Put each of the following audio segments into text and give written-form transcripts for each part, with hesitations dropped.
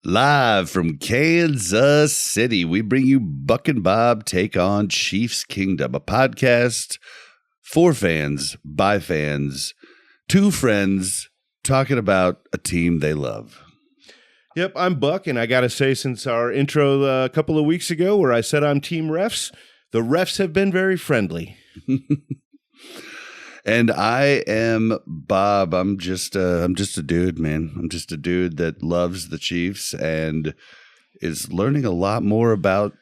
Live from Kansas City, we bring you Buk and Bob Take on Chiefs Kingdom, a podcast for fans, by fans, two friends talking about a team they love. Yep, I'm Buck, and I got to say, since our intro a couple of weeks ago where I said I'm Team Refs, the refs have been very friendly. And I am Bob. I'm just a dude, man. I'm just a dude that loves the Chiefs and is learning a lot more about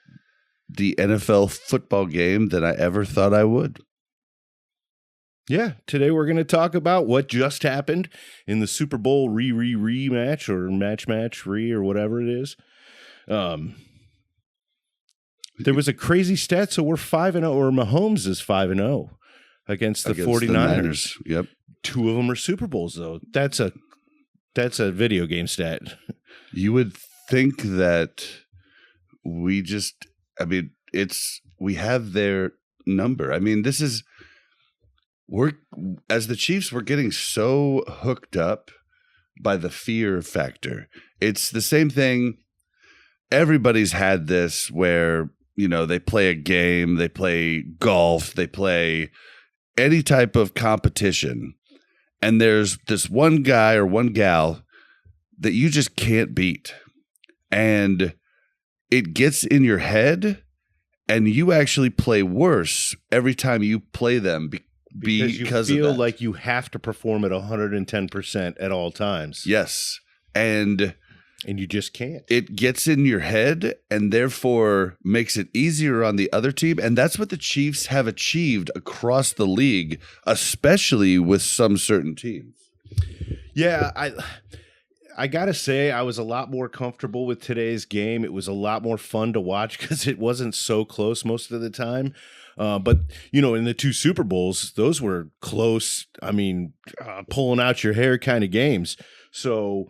the NFL football game than I ever thought I would. Yeah, today we're going to talk about what just happened in the Super Bowl rematch or match or whatever it is. There was a crazy stat, so we're 5-0, or Mahomes is 5-0 against the 49ers. Yep. Two of them are Super Bowls, though. That's a video game stat. You would think that we have their number. I mean, as the Chiefs, we're getting so hooked up by the fear factor. It's the same thing. Everybody's had this where, they play a game, they play golf, they play any type of competition, and there's this one guy or one gal that you just can't beat, and it gets in your head, and you actually play worse every time you play them because you feel of that. like you have to perform at 110% at all times. Yes, and you just can't. It gets in your head and therefore makes it easier on the other team. And that's what the Chiefs have achieved across the league, especially with some certain teams. Yeah, I got to say, I was a lot more comfortable with today's game. It was a lot more fun to watch because it wasn't so close most of the time. But, in the two Super Bowls, those were close. I mean, pulling out your hair kind of games. So...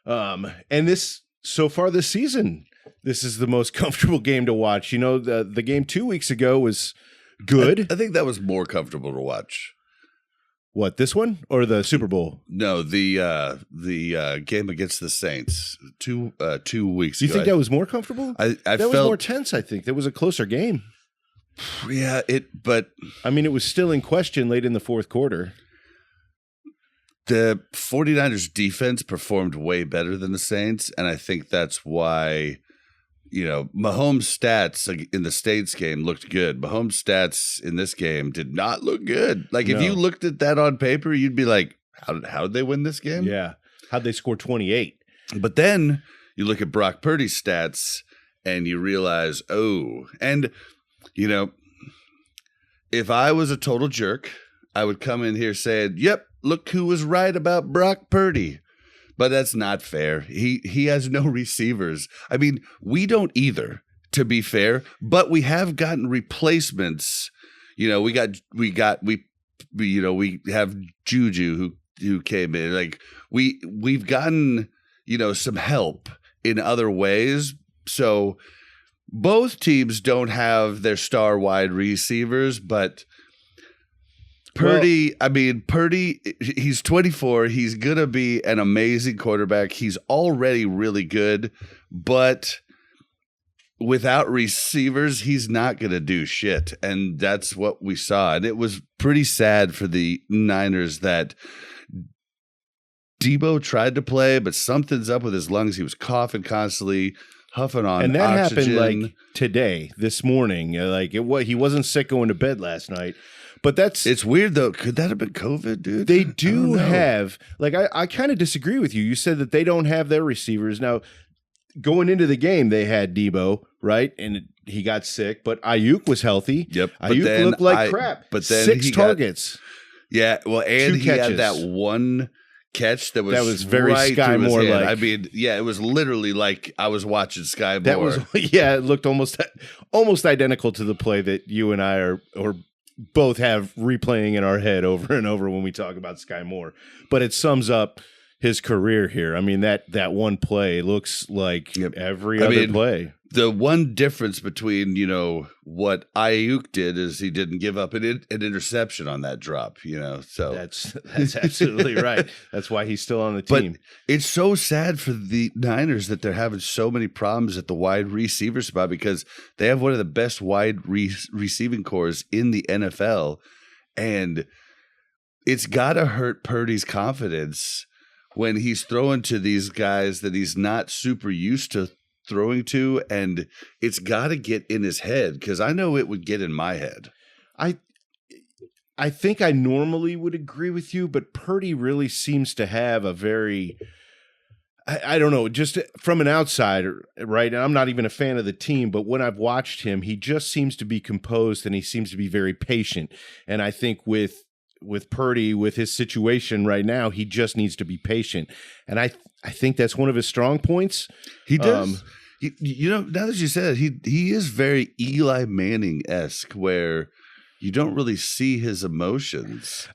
and so far this season, this is the most comfortable game to watch. The game 2 weeks ago was good. I think that was more comfortable to watch. What, this one or the Super Bowl? No, the game against the Saints 2 weeks ago. You think that was more comfortable? I that felt was more tense. I think that was a closer game. Yeah, but I mean, it was still in question late in the fourth quarter. The 49ers defense performed way better than the Saints, and I think that's why, Mahomes' stats in the Saints game looked good. Mahomes' stats in this game did not look good. Like, if you looked at that on paper, you'd be like, how did they win this game? Yeah. How'd they score 28? But then you look at Brock Purdy's stats, and you realize, if I was a total jerk, I would come in here saying, yep, look who was right about Brock Purdy. But that's not fair. He has no receivers. I mean, we don't either, to be fair, but we have gotten replacements. We have Juju who came in. Like we've gotten, some help in other ways. So both teams don't have their star wide receivers, but Purdy, he's 24. He's going to be an amazing quarterback. He's already really good, but without receivers, he's not going to do shit. And that's what we saw. And it was pretty sad for the Niners that Debo tried to play, but something's up with his lungs. He was coughing constantly, huffing on and that oxygen. happened like today, this morning. He wasn't sick going to bed last night. But it's weird, though. Could that have been COVID, dude? They do have, I kind of disagree with you. You said that they don't have their receivers. Now, going into the game, they had Debo, right? And he got sick, but Ayuk was healthy. Yep. Ayuk looked like crap. But then 6 targets. And 2 he catches. had that one catch that was very right Sky Moore like. I mean, it was literally like I was watching Sky Moore. It looked almost identical to the play that you and I are both have replaying in our head over and over when we talk about Sky Moore. But it sums up his career here. I mean, that one play looks like every other play. The one difference between, what Ayuk did is he didn't give up an interception on that drop, so That's absolutely right. That's why he's still on the but team. it's so sad for the Niners that they're having so many problems at the wide receiver spot because they have one of the best wide receiving cores in the NFL. And it's got to hurt Purdy's confidence when he's throwing to these guys that he's not super used to throwing to, and it's got to get in his head because I know it would get in my head. I think I normally would agree with you, but Purdy really seems to have a very, I don't know, just from an outsider, right? And I'm not even a fan of the team, but when I've watched him, he just seems to be composed and he seems to be very patient. And I think with Purdy, with his situation right now, he just needs to be patient. And I think that's one of his strong points. He does. Now that you said it, he is very Eli Manning-esque where you don't really see his emotions.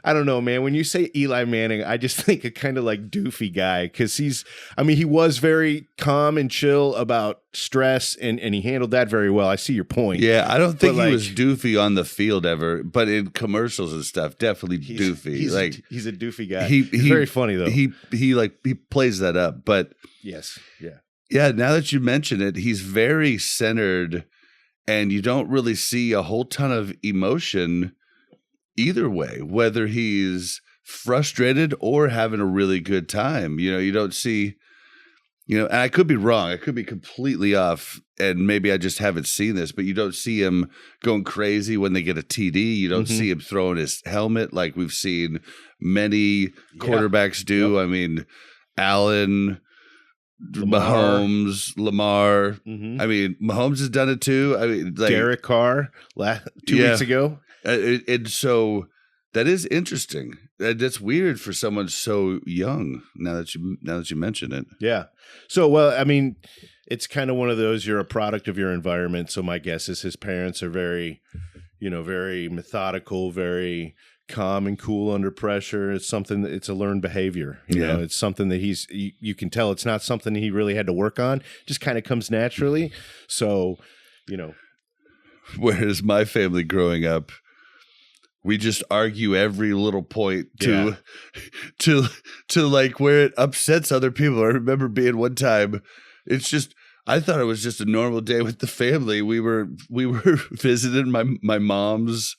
I don't know, man. When you say Eli Manning, I just think a kind of like doofy guy because he was very calm and chill about stress and he handled that very well. I see your point. Yeah, I don't think he was doofy on the field ever, but in commercials and stuff, definitely doofy. He's a doofy guy. He's very funny though. He plays that up, but yes, yeah. Yeah, now that you mention it, he's very centered and you don't really see a whole ton of emotion either way, whether he's frustrated or having a really good time. You don't see, and I could be wrong. I could be completely off and maybe I just haven't seen this, but you don't see him going crazy when they get a TD. You don't see him throwing his helmet like we've seen many quarterbacks do. Yep. I mean, Allen, Lamar. Mm-hmm. I mean, Mahomes has done it too. I mean, Derek Carr 2 weeks ago. And so that is interesting. That's weird for someone so young. Now that you mention it, yeah. So, well, I mean, it's kind of one of those. You're a product of your environment. So my guess is his parents are very, very methodical, very calm and cool under pressure. It's a learned behavior. You know, it's something that you can tell it's not something he really had to work on. Just kind of comes naturally. So, whereas my family growing up, we just argue every little point to like where it upsets other people. I remember being one time, I thought it was just a normal day with the family. We were visiting my mom's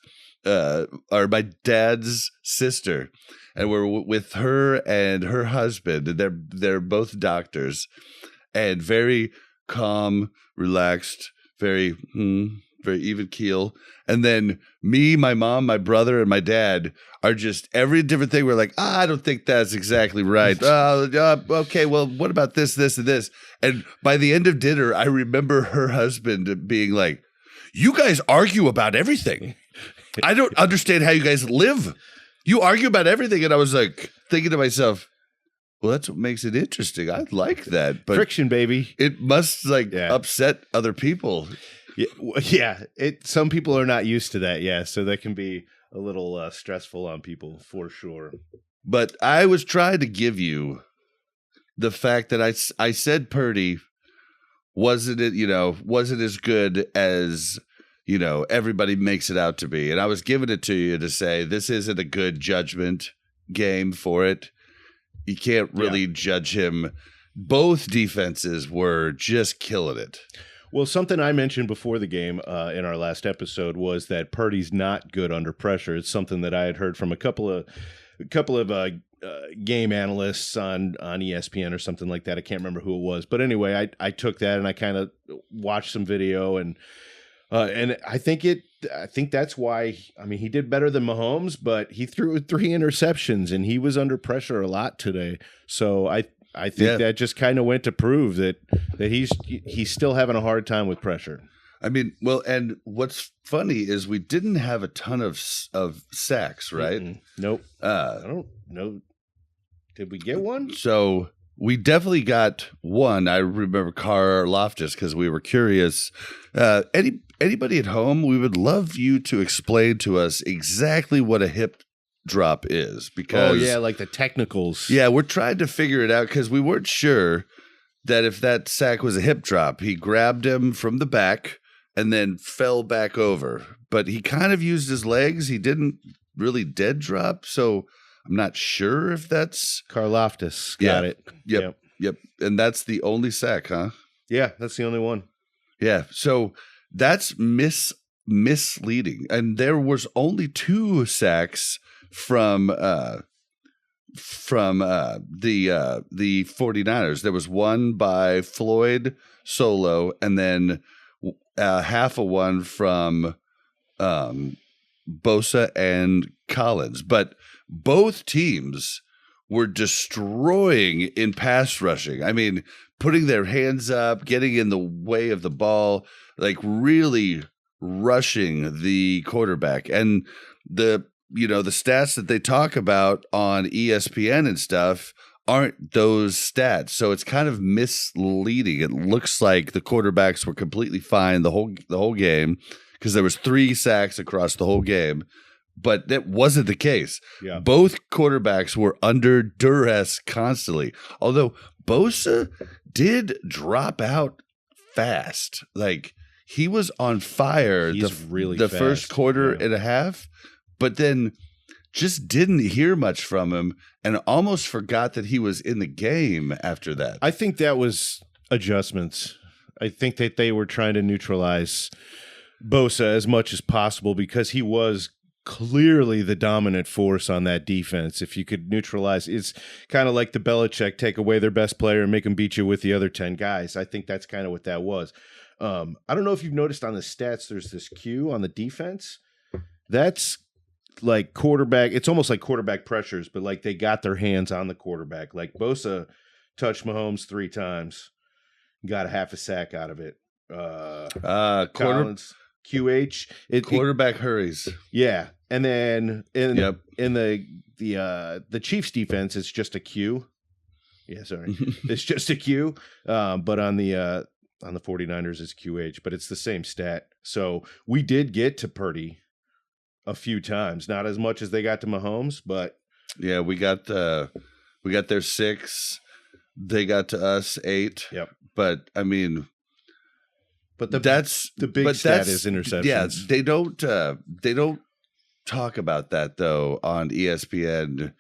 or my dad's sister, and we're with her and her husband, and they're both doctors, and very calm, relaxed, very even keel. And then me, my mom, my brother, and my dad are just every different thing. We're like, I don't think that's exactly right. Okay, well, what about this, this, and this? And by the end of dinner, I remember her husband being like, "You guys argue about everything. I don't understand how you guys live. You argue about everything." And I was like thinking to myself, well, that's what makes it interesting. I like that. But friction, baby. It must upset other people. Yeah. Some people are not used to that. Yeah. So that can be a little stressful on people for sure. But I was trying to give you the fact that I said Purdy wasn't as good as everybody makes it out to be. And I was giving it to you to say this isn't a good judgment game for it. You can't really judge him. Both defenses were just killing it. Well, something I mentioned before the game in our last episode was that Purdy's not good under pressure. It's something that I had heard from a couple of game analysts on ESPN or something like that. I can't remember who it was. But anyway, I took that and I kind of watched some video and I think that's why. I mean, he did better than Mahomes, but he threw 3 interceptions and he was under pressure a lot today. So I think that just kind of went to prove that he's still having a hard time with pressure. I mean, well, and what's funny is we didn't have a ton of sacks, right? Mm-mm. Nope. I don't know. Did we get one? So we definitely got one. I remember Karlaftis because we were curious. Anybody at home, we would love you to explain to us exactly what a hip drop is. Because like the technicals. Yeah, we're trying to figure it out because we weren't sure. that if that sack was a hip drop, he grabbed him from the back and then fell back over. But he kind of used his legs. He didn't really dead drop. So I'm not sure if that's Karlaftis got it. Yep. And that's the only sack, huh? Yeah, that's the only one. Yeah. So that's misleading. And there was only 2 sacks from the 49ers. There was one by Floyd solo, and then half of one from Bosa and Collins. But both teams were destroying in pass rushing. I mean, putting their hands up, getting in the way of the ball, like really rushing the quarterback. And the stats that they talk about on ESPN and stuff aren't those stats. So it's kind of misleading. It looks like the quarterbacks were completely fine the whole game because there was 3 sacks across the whole game, but that wasn't the case. Yeah. Both quarterbacks were under duress constantly. Although Bosa did drop out fast. Like he was on fire the first quarter and a half, but then just didn't hear much from him and almost forgot that he was in the game after that. I think that was adjustments. I think that they were trying to neutralize Bosa as much as possible because he was clearly the dominant force on that defense. If you could neutralize, it's kind of like the Belichick, take away their best player and make them beat you with the other 10 guys. I think that's kind of what that was. I don't know if you've noticed on the stats, there's this Q on the defense. That's like quarterback. It's almost like quarterback pressures, but like they got their hands on the quarterback. Like Bosa touched Mahomes 3 times, got a half a sack out of it. Collins, QH, quarterback hurries. Yeah, and then in the Chiefs defense, it's just a Q. Yeah, sorry, it's just a Q. But on the 49ers, it's QH, but it's the same stat. So we did get to Purdy a few times, not as much as they got to Mahomes, but yeah, we got their 6, they got to us 8. Yep. But I mean, but that's the big stat is interceptions. Yeah, they don't talk about that though on ESPN.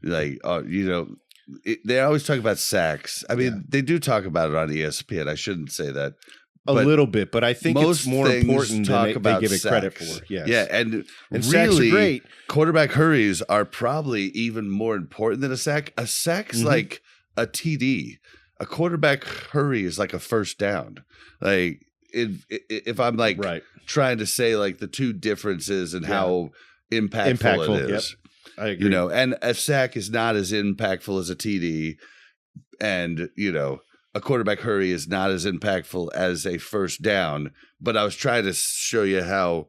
Like they always talk about sacks. I mean, they do talk about it on ESPN. I shouldn't say that. A little bit, but I think it's more important than they give it credit for. Yes. Yeah, and sacks really, are great. Quarterback hurries are probably even more important than a sack. A sack's like a TD. A quarterback hurry is like a first down. Like if I'm like trying to say like the 2 differences and how impactful it is. Yep. I agree. And a sack is not as impactful as a TD, and a quarterback hurry is not as impactful as a first down, but I was trying to show you how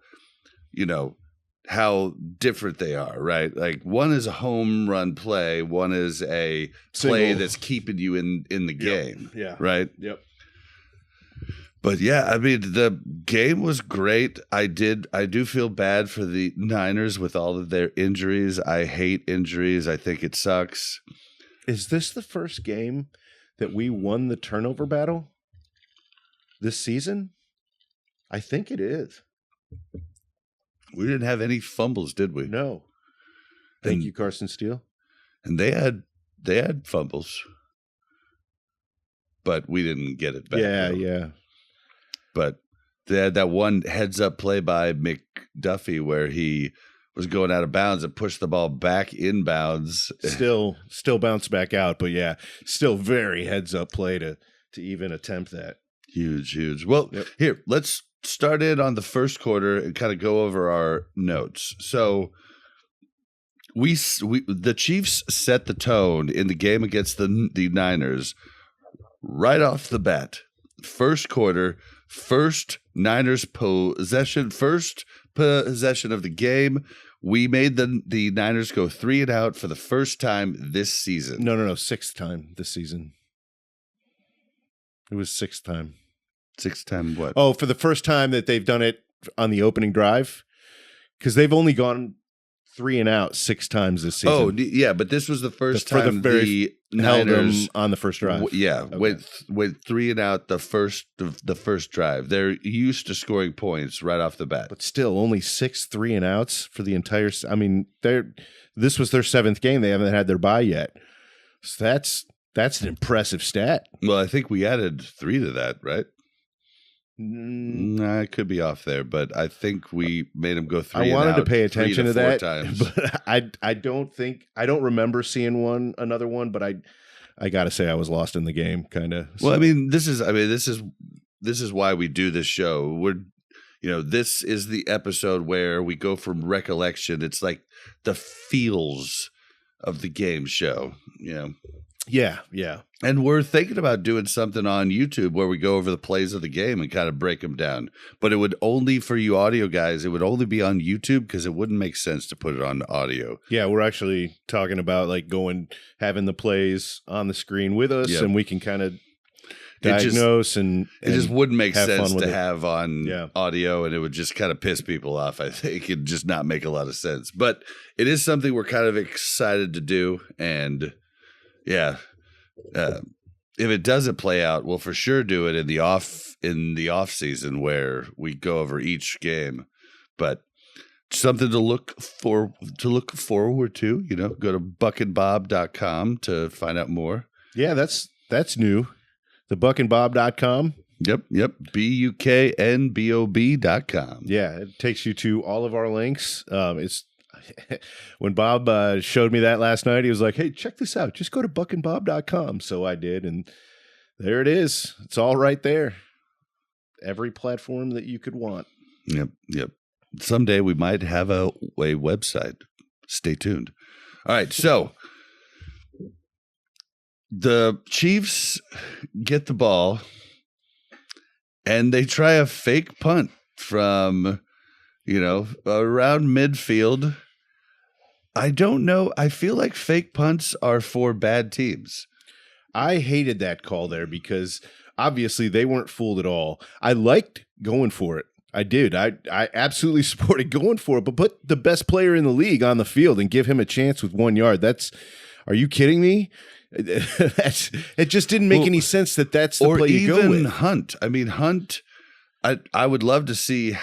different they are, right? Like one is a home run play, one is a play that's keeping you in the game. Yeah. Right? Yep. But yeah, I mean, the game was great. I do feel bad for the Niners with all of their injuries. I hate injuries. I think it sucks. Is this the first game that we won the turnover battle this season? I think it is. We didn't have any fumbles, did we? No. Thank you, Carson Steele. And they had fumbles, but we didn't get it back. Yeah. But they had that one heads-up play by McDuffie where he was going out of bounds and pushed the ball back inbounds. Still bounced back out, but yeah, still very heads-up play to even attempt that. Huge. Well, Here, let's start in on the first quarter and kind of go over our notes. So the Chiefs set the tone in the game against the Niners right off the bat. First quarter, first Niners possession, first possession of the game. We made the Niners go 3 and out for the first time this season. No, 6th time this season. It was 6th time. 6th time what? Oh, for the first time that they've done it on the opening drive, because they've only gone 3 and out 6 times this season. Oh, yeah, but this was the first time held them Niners on the first drive. Went 3 and out the first drive. They're used to scoring points right off the bat. But still, only 6 3-and-outs for the entire. I mean, this was their 7th game. They haven't had their bye yet. So that's an impressive stat. Well, I think we added 3 to that, right? I could be off there, but I think we made him go 3. I wanted to pay attention to that, times. but I don't remember seeing another one. But I got to say I was lost in the game, kind of. Well, I mean, this is why we do this show. This is the episode where we go from recollection. It's like the feels of the game show, Yeah. And we're thinking about doing something on YouTube where we go over the plays of the game and kind of break them down. But it would only, for you audio guys, it would only be on YouTube because it wouldn't make sense to put it on audio. Yeah, we're actually talking about like having the plays on the screen with us, and we can kind of diagnose and it just wouldn't make sense to it. have on audio, and it would just kind of piss people off. I think it'd just not make a lot of sense. But it is something we're kind of excited to do, and yeah. If it doesn't play out, we'll for sure do it in the off season where we go over each game. But something to look forward to. Go to buckandbob.com to find out more. Yeah, that's new. The buckandbob.com. Yep. BUKNBOB.com. Yeah, it takes you to all of our links. It's when Bob showed me that last night, he was like, "Hey, check this out. Just go to buckandbob.com." So I did, and there it is. It's all right there. Every platform that you could want. Yep. Someday we might have a website. Stay tuned. All right, so the Chiefs get the ball, and they try a fake punt from, around midfield. I don't know. I feel like fake punts are for bad teams. I hated that call there because obviously they weren't fooled at all. I liked going for it. I did. I absolutely supported going for it, but put the best player in the league on the field and give him a chance with 1 yard. Are you kidding me? It just didn't make any sense that's the play you go with. Or even Hunt. I mean, Hunt, I would love to see.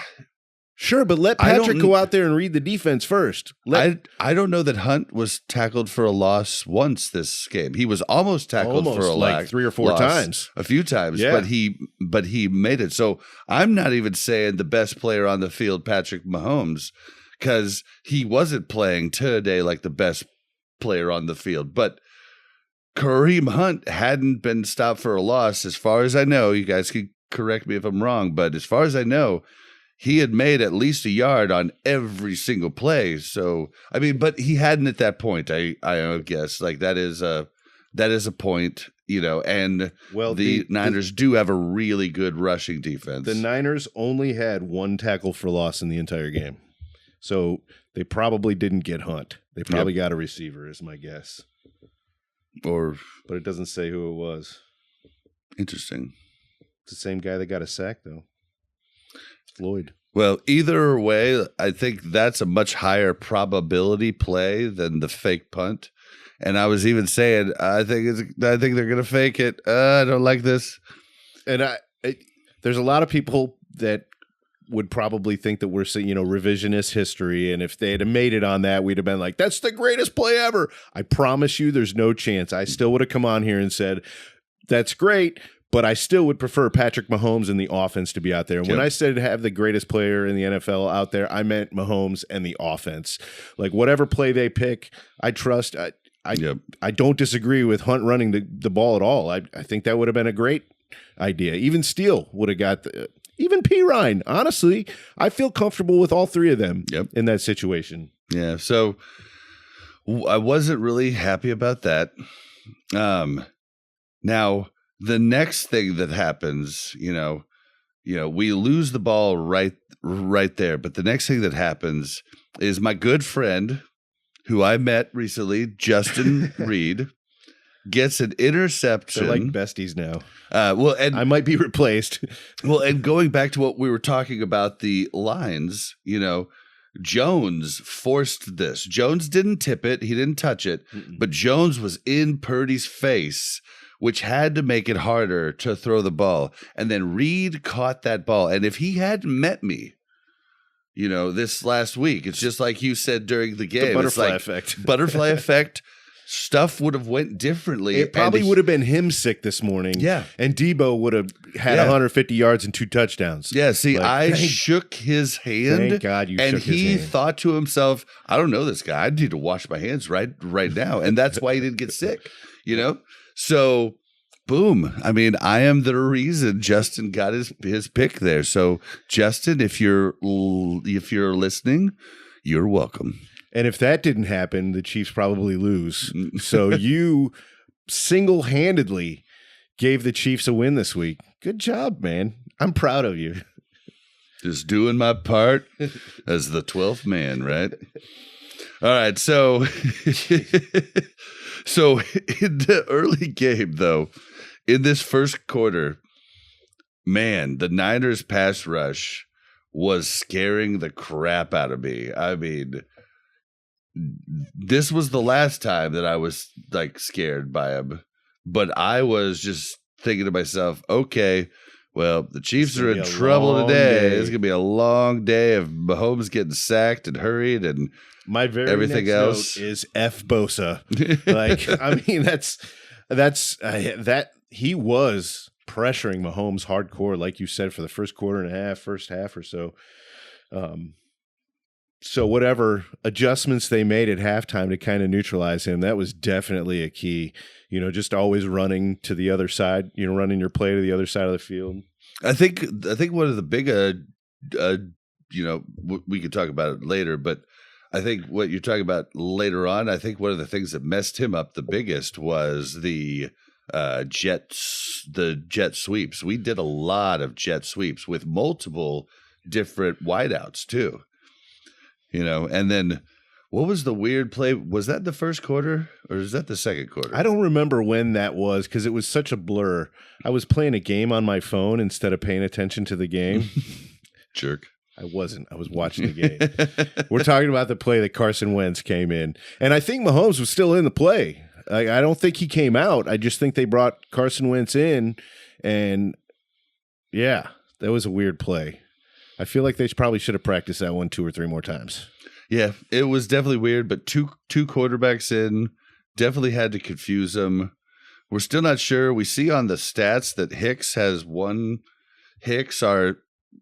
Sure, but let Patrick go out there and read the defense first. I don't know that Hunt was tackled for a loss once this game. He was almost tackled for a like 3 or 4 times. A few times, yeah. but he made it. So I'm not even saying the best player on the field, Patrick Mahomes, because he wasn't playing today like the best player on the field. But Kareem Hunt hadn't been stopped for a loss, as far as I know. You guys can correct me if I'm wrong, but as far as I know, he had made at least a yard on every single play. So, I mean, but he hadn't at that point. I guess like that is a point, and the Niners do have a really good rushing defense. The Niners only had 1 tackle for loss in the entire game. So they probably didn't get Hunt. They probably got a receiver is my guess. But it doesn't say who it was. Interesting. It's the same guy that got a sack though. Floyd. Well, either way, I think that's a much higher probability play than the fake punt. And I was even saying, I think they're going to fake it. I don't like this. And there's a lot of people that would probably think that we're saying, revisionist history. And if they had made it on that, we'd have been like, that's the greatest play ever. I promise you there's no chance. I still would have come on here and said, that's great. But I still would prefer Patrick Mahomes and the offense to be out there. And when I said have the greatest player in the NFL out there, I meant Mahomes and the offense. Like whatever play they pick, I trust. I don't disagree with Hunt running the ball at all. I think that would have been a great idea. Even Steele would have got even Pirine. Honestly, I feel comfortable with all 3 of them in that situation. Yeah. So I wasn't really happy about that. Now, the next thing that happens, we lose the ball right there. But the next thing that happens is my good friend, who I met recently, Justin Reed, gets an interception. They're like besties now. And I might be replaced. Well, and going back to what we were talking about, the lines, Jones forced this. Jones didn't tip it. He didn't touch it. But Jones was in Purdy's face, which had to make it harder to throw the ball. And then Reed caught that ball. And if he hadn't met me, this last week, it's just like you said during the game. The butterfly it's like effect. Butterfly effect. Stuff would have went differently. It probably would have been him sick this morning. Yeah. And Debo would have had 150 yards and 2 touchdowns. Yeah, see, I shook his hand. Thank God you and shook his hand. he thought to himself, I don't know this guy. I need to wash my hands right now. And that's why he didn't get sick, So, boom. I mean, I am the reason Justin got his pick there. So, Justin, if you're listening, you're welcome. And if that didn't happen, the Chiefs probably lose. So you single-handedly gave the Chiefs a win this week. Good job, man. I'm proud of you. Just doing my part as the 12th man, right? All right, so in the early game, though, in this first quarter, man, the Niners pass rush was scaring the crap out of me. I mean, this was the last time that I was like scared by him, but I was just thinking to myself, okay, well, the Chiefs are in trouble today. It's going to be a long day of Mahomes getting sacked and hurried and my very everything next else note is F Bosa. I mean, that he was pressuring Mahomes hardcore, like you said, for the first quarter and a half, first half or so. So whatever adjustments they made at halftime to kind of neutralize him, that was definitely a key. Just always running to the other side, running your play to the other side of the field. I think one of the big, we could talk about it later, but I think what you're talking about later on, I think one of the things that messed him up the biggest was the jet sweeps. We did a lot of jet sweeps with multiple different wideouts too. And then what was the weird play? Was that the first quarter or is that the second quarter? I don't remember when that was because it was such a blur. I was playing a game on my phone instead of paying attention to the game. Jerk. I wasn't. I was watching the game. We're talking about the play that Carson Wentz came in. And I think Mahomes was still in the play. I don't think he came out. I just think they brought Carson Wentz in. And, yeah, that was a weird play. I feel like they probably should have practiced that one 2 or 3 more times. Yeah, it was definitely weird, but two quarterbacks in definitely had to confuse them. We're still not sure. We see on the stats that Hicks has one. Hicks, our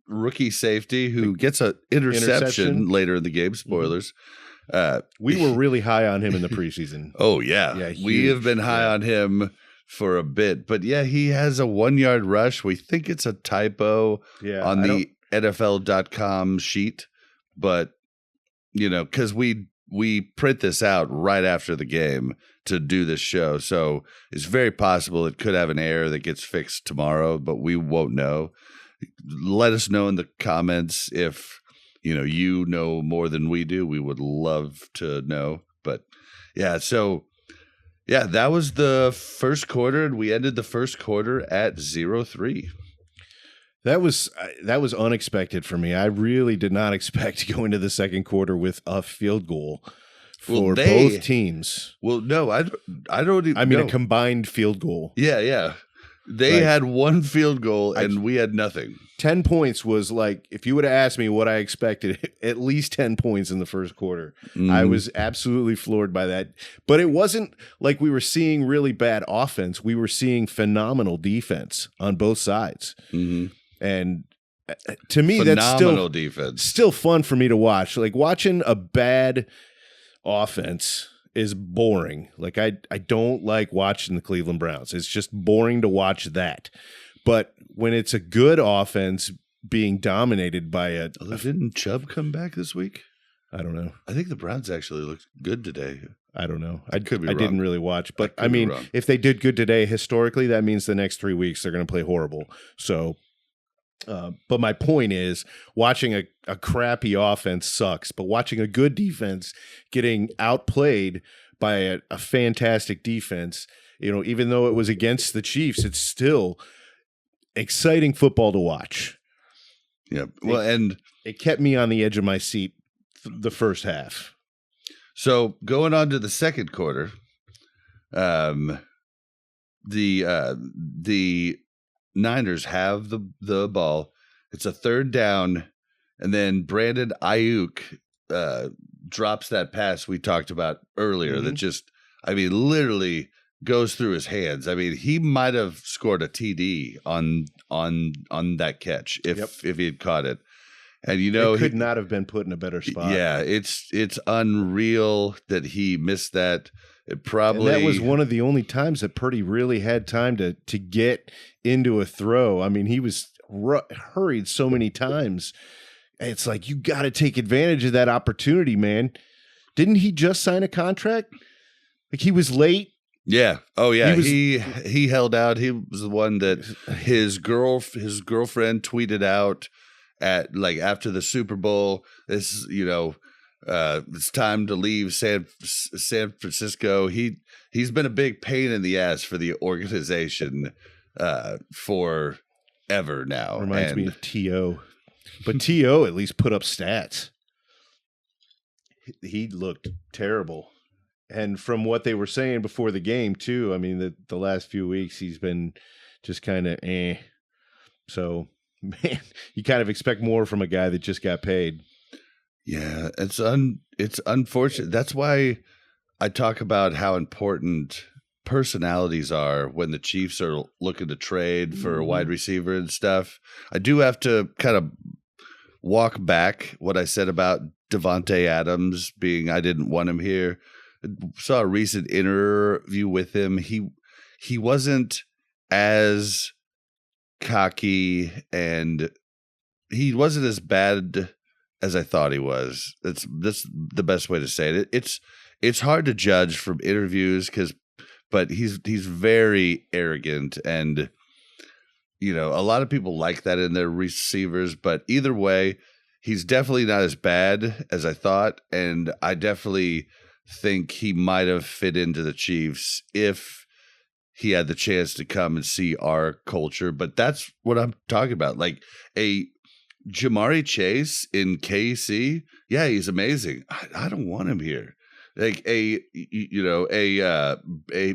rookie safety, who gets an interception later in the game. Spoilers. We were really high on him in the preseason. Oh, yeah. We have been high on him for a bit. But, yeah, he has a 1-yard rush. We think it's a typo on the NFL.com sheet. But, because we print this out right after the game to do this show. So it's very possible it could have an error that gets fixed tomorrow, but we won't know. Let us know in the comments if, you know more than we do. We would love to know. But, yeah, so, yeah, that was the first quarter, and we ended the first quarter at 0-3. That was unexpected for me. I really did not expect to go into the second quarter with a field goal for both teams. Well, no, I don't even. I mean, a combined field goal. Yeah. They had one field goal and we had nothing. 10 points was like, if you would have asked me what I expected, at least 10 points in the first quarter. I was absolutely floored by that. But it wasn't like we were seeing really bad offense. We were seeing phenomenal defense on both sides. Mm-hmm. And to me, phenomenal defense. Still fun for me to watch. Like watching a bad offense is boring. Like I don't like watching the Cleveland Browns. It's just boring to watch that. But when it's a good offense being dominated by didn't Chubb come back this week? I don't know. I think the Browns actually looked good today. I don't know. I didn't really watch, but I mean, if they did good today, historically, that means the next 3 weeks they're going to play horrible. So. But my point is, watching a crappy offense sucks, but watching a good defense getting outplayed by a fantastic defense, even though it was against the Chiefs, it's still exciting football to watch. Yeah. Well, and it kept me on the edge of my seat the first half. So going on to the second quarter, the Niners have the ball. It's a third down, and then Brandon Ayuk drops that pass we talked about earlier that just, I mean, literally goes through his hands. I mean, he might have scored a TD on that catch if he had caught it. And it could not have been put in a better spot. Yeah, it's unreal that he missed that. It probably, and that was one of the only times that Purdy really had time to get into a throw. I mean, he was hurried so many times. It's like, you got to take advantage of that opportunity, man. Didn't he just sign a contract? Like, he was late. Yeah. Oh yeah. He held out. He was the one that his girlfriend tweeted out at, like, after the Super Bowl. This, it's time to leave San Francisco. He's been a big pain in the ass for the organization forever now. Reminds me of T.O. But T.O. at least put up stats. He looked terrible. And from what they were saying before the game, too, I mean, the last few weeks, he's been just kind of So, man, you kind of expect more from a guy that just got paid. Yeah, it's unfortunate. That's why I talk about how important personalities are when the Chiefs are looking to trade for a wide receiver and stuff. I do have to kind of walk back what I said about Davante Adams being, I didn't want him here. I saw a recent interview with him. He wasn't as cocky, and he wasn't as bad as I thought he was. That's the best way to say it. It's hard to judge from interviews but he's very arrogant, and a lot of people like that in their receivers. But either way, he's definitely not as bad as I thought, and I definitely think he might have fit into the Chiefs if he had the chance to come and see our culture. But that's what I'm talking about. Like a Jamari Chase in KC, yeah, he's amazing. I don't want him here. Like a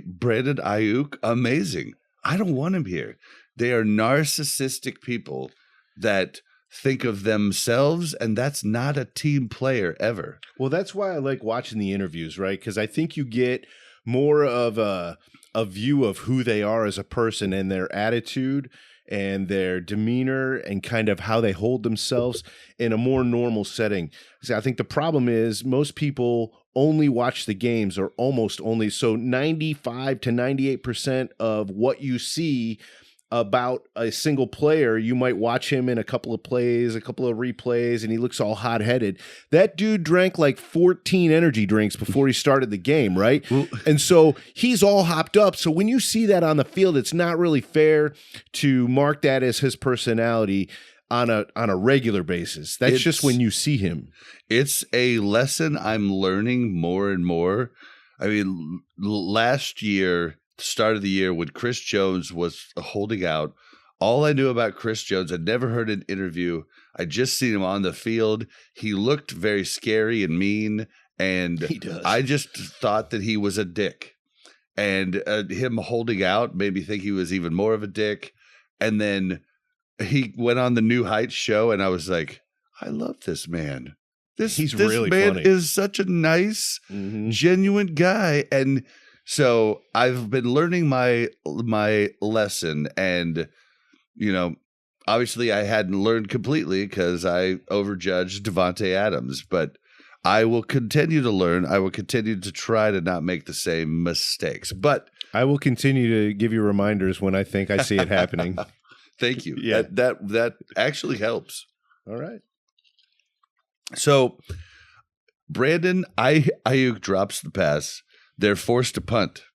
Brandon Ayuk, amazing. I don't want him here. They are narcissistic people that think of themselves, and that's not a team player ever. Well, that's why I like watching the interviews, right? Because I think you get more of a view of who they are as a person and their attitude and their demeanor and kind of how they hold themselves in a more normal setting. See, I think the problem is most people only watch the games, or almost only. So 95 to 98% of what you see about a single player, you might watch him in a couple of plays, a couple of replays, and he looks all hot-headed. That dude drank like 14 energy drinks before he started the game, right? And so he's all hopped up. So when you see that on the field, it's not really fair to mark that as his personality on a regular basis. That's just when you see him. It's a lesson I'm learning more and more. I mean, last year, start of the year, when Chris Jones was holding out, all I knew about Chris Jones, I'd never heard an interview. I just seen him on the field. He looked very scary and mean, and he does. I just thought that he was a dick. And him holding out made me think he was even more of a dick. And then he went on the New Heights show, and I was like, I love this man. This really man funny. is such a nice, genuine guy. And so I've been learning my lesson, and obviously I hadn't learned completely because I overjudged Davante Adams, but I will continue to learn. I will continue to try to not make the same mistakes, but I will continue to give you reminders when I think I see it happening. Thank you. Yeah. That actually helps. All right. So Brandon Ayuk drops the pass. They're forced to punt.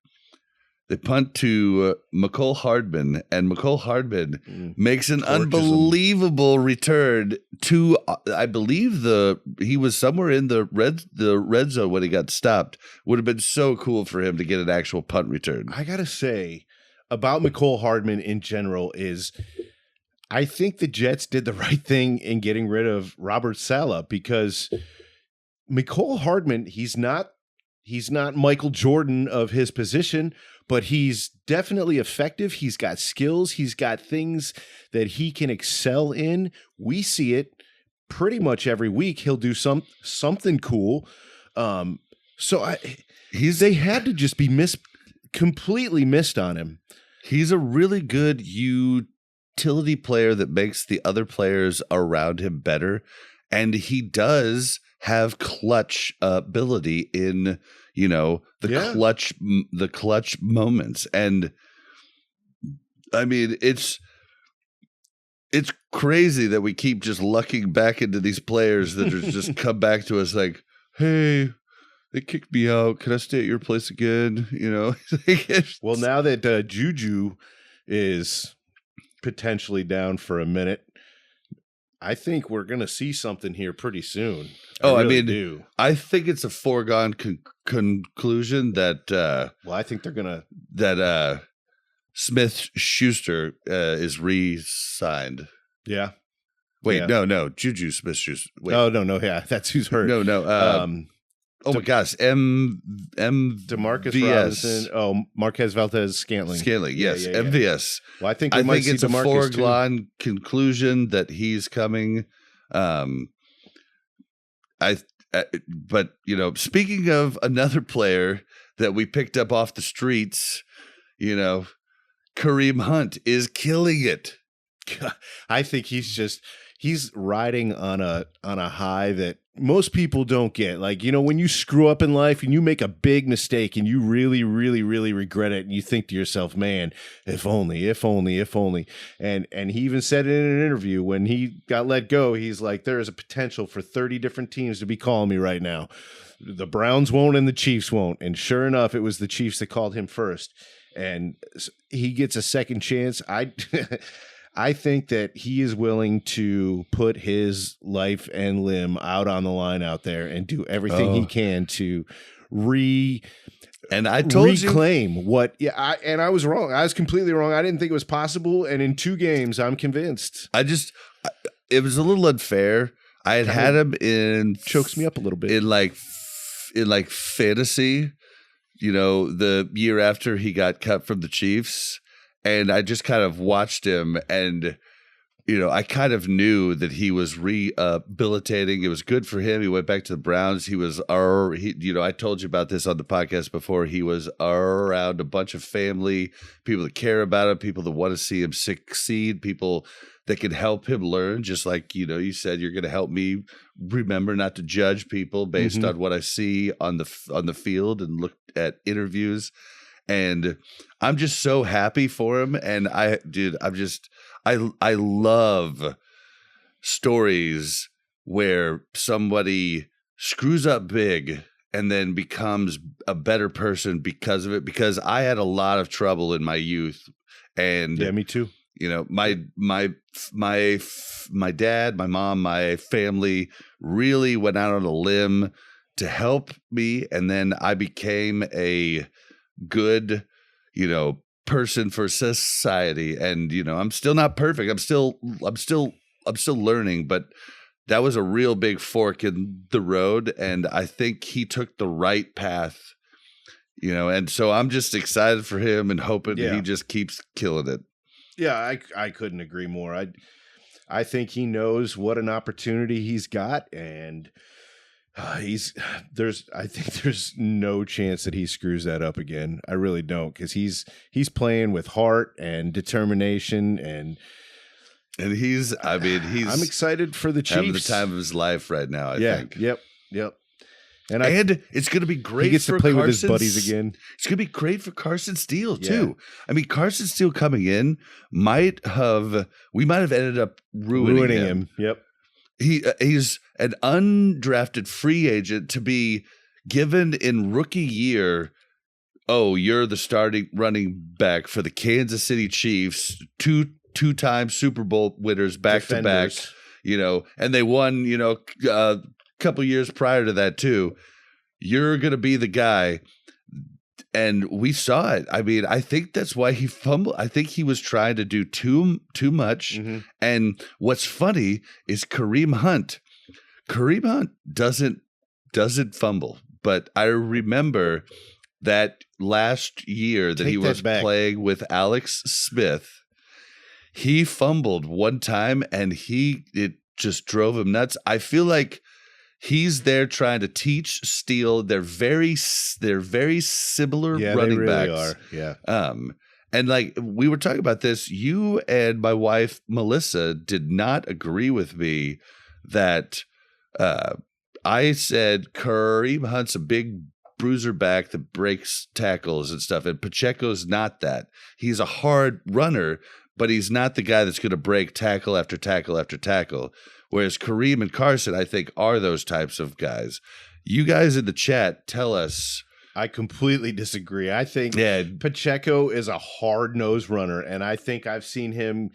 They punt to McCole Hardman, and McCole Hardman makes an unbelievable return to, I believe he was somewhere in the red zone when he got stopped. Would have been so cool for him to get an actual punt return. I gotta say about McCole Hardman in general is, I think the Jets did the right thing in getting rid of Robert Saleh, because Mecole Hardman, he's not Michael Jordan of his position, but he's definitely effective. He's got skills. He's got things that he can excel in. We see it pretty much every week. He'll do something cool. They had to just be completely missed on him. He's a really good utility player that makes the other players around him better. And he does have clutch ability in, the clutch moments. And I mean, it's crazy that we keep just lucking back into these players that are just come back to us like, hey, they kicked me out. Can I stay at your place again? Well, now that Juju is potentially down for a minute, I think we're going to see something here pretty soon. I do. I think it's a foregone conclusion that. I think they're going to that Smith Schuster is re-signed. Yeah. Wait, no, Juju Smith Schuster. Oh no, yeah, that's who's hurt. No. Oh my gosh, DeMarcus Robinson. Oh, Marquez Valdes-Scantling. Yes, yeah. MVS. Well, I think it's a foregone conclusion that he's coming. But speaking of another player that we picked up off the streets, Kareem Hunt is killing it. I think he's riding on a high that most people don't get. Like, when you screw up in life and you make a big mistake and you really, really, really regret it, and you think to yourself, man, if only. And he even said it in an interview when he got let go, he's like, there is a potential for 30 different teams to be calling me right now. The Browns won't and the Chiefs won't. And sure enough, it was the Chiefs that called him first. And he gets a second chance. I think that he is willing to put his life and limb out on the line out there and do everything he can to reclaim what. Yeah, I was wrong. I was completely wrong. I didn't think it was possible. And in 2 games, I'm convinced. It was a little unfair. I had him in chokes me up a little bit in like fantasy. The year after he got cut from the Chiefs. And I just kind of watched him, and I kind of knew that he was rehabilitating. It was good for him. He went back to the Browns. He was I told you about this on the podcast before. He was around a bunch of family, people that care about him, people that want to see him succeed, people that can help him learn. Just like you said, you're going to help me remember not to judge people based on what I see on the field and look at interviews. And I'm just so happy for him. And I love stories where somebody screws up big and then becomes a better person because of it. Because I had a lot of trouble in my youth. And yeah, me too. My dad, my mom, my family really went out on a limb to help me. And then I became a good, person for society. And, I'm still not perfect. I'm still learning, but that was a real big fork in the road. And I think he took the right path, and so I'm just excited for him and hoping he just keeps killing it. Yeah. I couldn't agree more. I think he knows what an opportunity he's got, and I think there's no chance that he screws that up again. I really don't, because he's playing with heart and determination, and I'm excited for the Chiefs. Having the time of his life right now. I think. Yep. And it's going to be great. He gets to play with his buddies again. It's going to be great for Carson Steele too. I mean, Carson Steele coming in we might have ended up ruining him. Yep. He's an undrafted free agent to be given in rookie year. Oh, you're the starting running back for the Kansas City Chiefs, two-time Super Bowl winners back to back, and they won, a couple years prior to that too. You're going to be the guy. And we saw it. I mean, I think that's why he fumbled. I think he was trying to do too much. Mm-hmm. And what's funny is Kareem Hunt doesn't doesn't fumble. But I remember that last year that he was playing with Alex Smith, he fumbled one time and it just drove him nuts. I feel like he's there trying to teach Steele. They're very similar running they really backs. Are. Yeah. And like we were talking about this, you and my wife Melissa did not agree with me that I said Kareem Hunt's a big bruiser back that breaks tackles and stuff, and Pacheco's not that. He's a hard runner, but he's not the guy that's going to break tackle after tackle after tackle. Whereas Kareem and Carson, I think, are those types of guys. You guys in the chat, tell us. I completely disagree. I think Pacheco is a hard-nosed runner, and I think I've seen him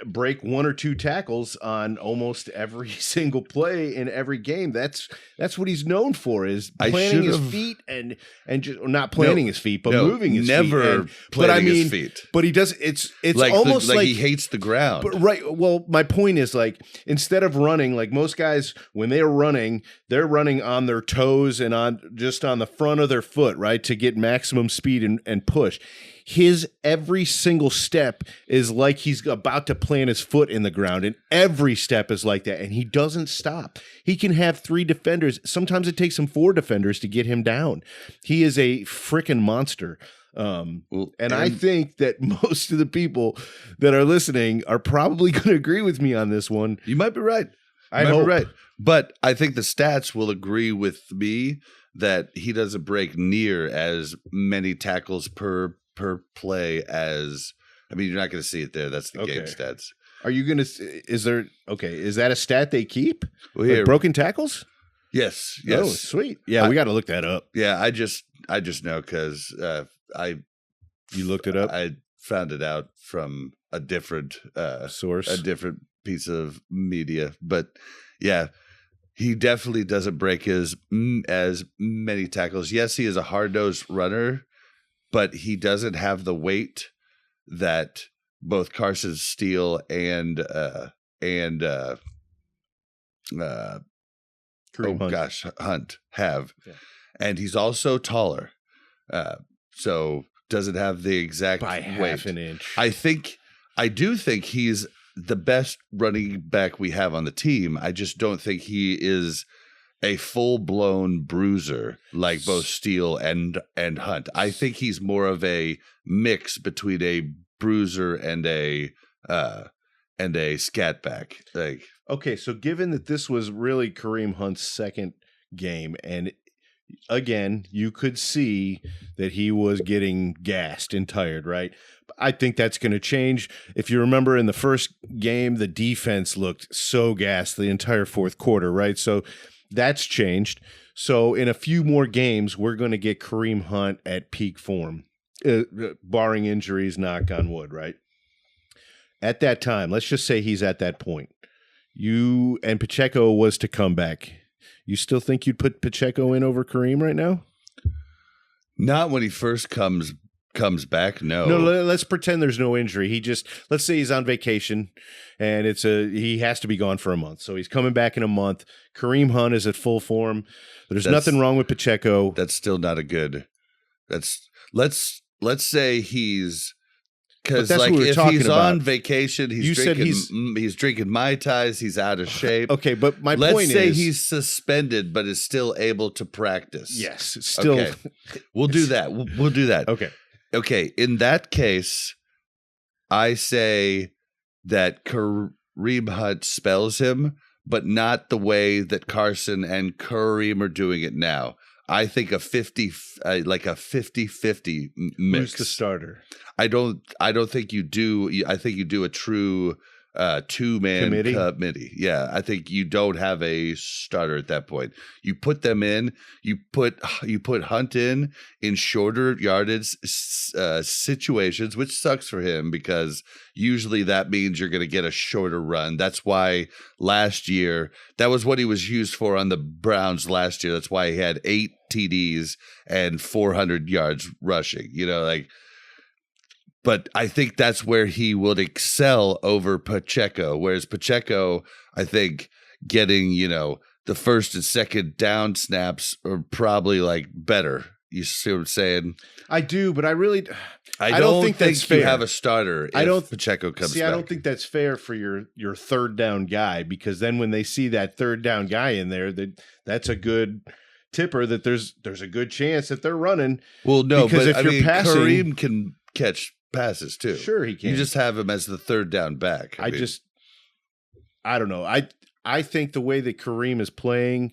break one or two tackles on almost every single play in every game. That's what he's known for, is planting his feet and just not planting his feet, but moving his feet. Never planting his feet. But he does. It's like almost like he hates the ground. But right. Well, my point is, like, instead of running, like most guys, when they're running on their toes and on the front of their foot, right, to get maximum speed and push. His every single step is like he's about to plant his foot in the ground, and every step is like that, and he doesn't stop. He can have 3 defenders. Sometimes it takes him 4 defenders to get him down. He is a freaking monster. And I think that most of the people that are listening are probably going to agree with me on this one. You might be right. I hope. Right. But I think the stats will agree with me that he doesn't break near as many tackles per play as, I mean, you're not going to see it there. That's the game stats. Are you going to, is that a stat they keep? Well, here, like broken tackles? Yes. Oh, sweet. Yeah, we got to look that up. Yeah, I just know because you looked it up? I found it out from a different source, a different piece of media. But yeah, he definitely doesn't break as many tackles. Yes, he is a hard-nosed runner, but he doesn't have the weight that both Carson Steele and Hunt have. Yeah. And he's also taller. So doesn't have the exact by weight. Half an inch. I do think he's the best running back we have on the team. I just don't think he is a full-blown bruiser like both Steele and Hunt. I think he's more of a mix between a bruiser and a scat back. Like, okay, so given that this was really Kareem Hunt's second game, and again, you could see that he was getting gassed and tired, right? I think that's going to change. If you remember in the first game, the defense looked so gassed the entire fourth quarter, right? So that's changed. So in a few more games, we're going to get Kareem Hunt at peak form, barring injuries, knock on wood, right? At that time, let's just say he's at that point. You and Pacheco was to come back. You still think you'd put Pacheco in over Kareem right now? Not when he first comes back, no. No, let's pretend there's no injury. Let's say he's on vacation and he has to be gone for a month. So he's coming back in a month. Kareem Hunt is at full form. There's nothing wrong with Pacheco. That's still not a good. Let's say he's, because like if he's on vacation, he's drinking Mai Tais, he's out of shape. Okay, but let's say he's suspended but is still able to practice. Yes, still. Okay. We'll do that. We'll do that. Okay. In that case, I say that Kareem Hunt spells him, but not the way that Carson and Kareem are doing it now. I think a 50-50 mix. Who's the starter? I don't think you do. I think you do a true two-man committee. Yeah, I think you don't have a starter at that point. You put them in. You put Hunt in shorter yardage situations, which sucks for him because usually that means you're going to get a shorter run. That's why last year that was what he was used for on the Browns last year. That's why he had 8 TDs and 400 yards rushing. But I think that's where he would excel over Pacheco. Whereas Pacheco, I think getting, the first and second down snaps are probably like better. You see what I'm saying? I do, but I don't think that's you fair. have a starter if Pacheco comes back. I don't think that's fair for your third down guy, because then when they see that third down guy in there, that's a good tipper that there's a good chance that they're running. Well, no, because but if you're passing, Kareem can catch passes too. Sure, he can. You just have him as the third down back. I don't know. I think the way that Kareem is playing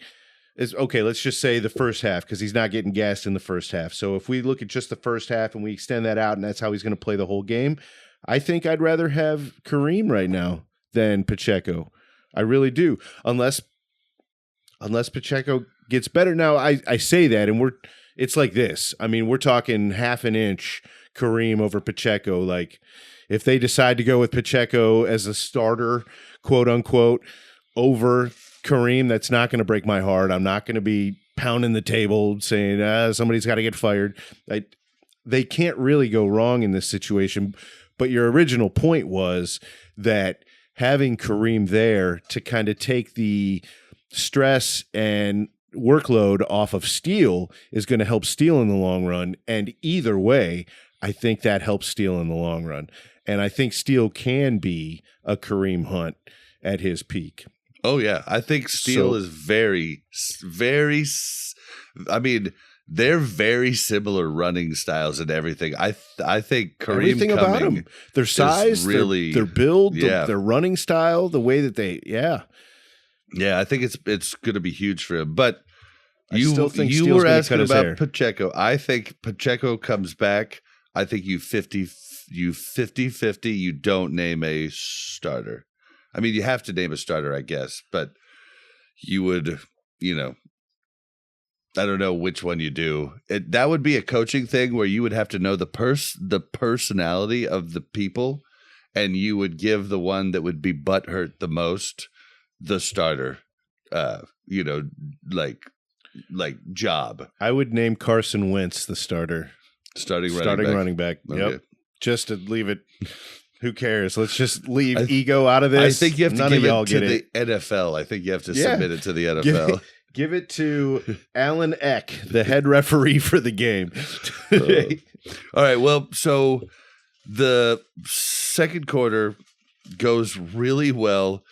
is okay. Let's just say the first half, because he's not getting gassed in the first half. So if we look at just the first half and we extend that out, and that's how he's going to play the whole game, I think I'd rather have Kareem right now than Pacheco. I really do, unless Pacheco gets better. Now I say that, and it's like this. I mean, we're talking half an inch Kareem over Pacheco. Like, if they decide to go with Pacheco as a starter, quote unquote, over Kareem, that's not going to break my heart. I'm not going to be pounding the table saying somebody's got to get fired. They can't really go wrong in this situation. But your original point was that having Kareem there to kind of take the stress and workload off of Steele is going to help Steele in the long run. And either way, I think that helps Steele in the long run. And I think Steele can be a Kareem Hunt at his peak. Oh, yeah. I think Steele is very, very, I mean, they're very similar running styles and everything. I think Kareem everything about them, their size, really, their build, their running style, the way that yeah, I think it's going to be huge for him. But you Steele's were asking about Pacheco. I think Pacheco comes back. I think you 50-50. You don't name a starter. I mean, you have to name a starter, I guess, but you would, I don't know which one you do. That would be a coaching thing where you would have to know the personality of the people, and you would give the one that would be butthurt the most the starter, like job. I would name Carson Wentz the starter. Starting running back. Okay. Yep. Just to leave it. Who cares? Let's just leave ego out of this. I think you have to give it to the NFL. I think you have to submit it to the NFL. Give it to Alan Eck, the head referee for the game. All right. Well, so the second quarter goes really well.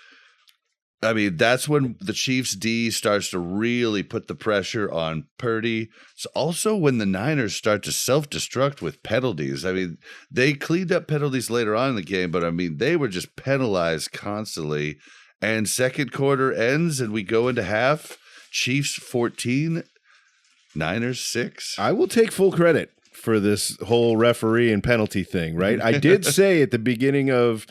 I mean, that's when the Chiefs D starts to really put the pressure on Purdy. It's also when the Niners start to self-destruct with penalties. I mean, they cleaned up penalties later on in the game, but I mean, they were just penalized constantly. And second quarter ends and we go into half. Chiefs 14, Niners 6. I will take full credit for this whole referee and penalty thing, right? I did say at the beginning of,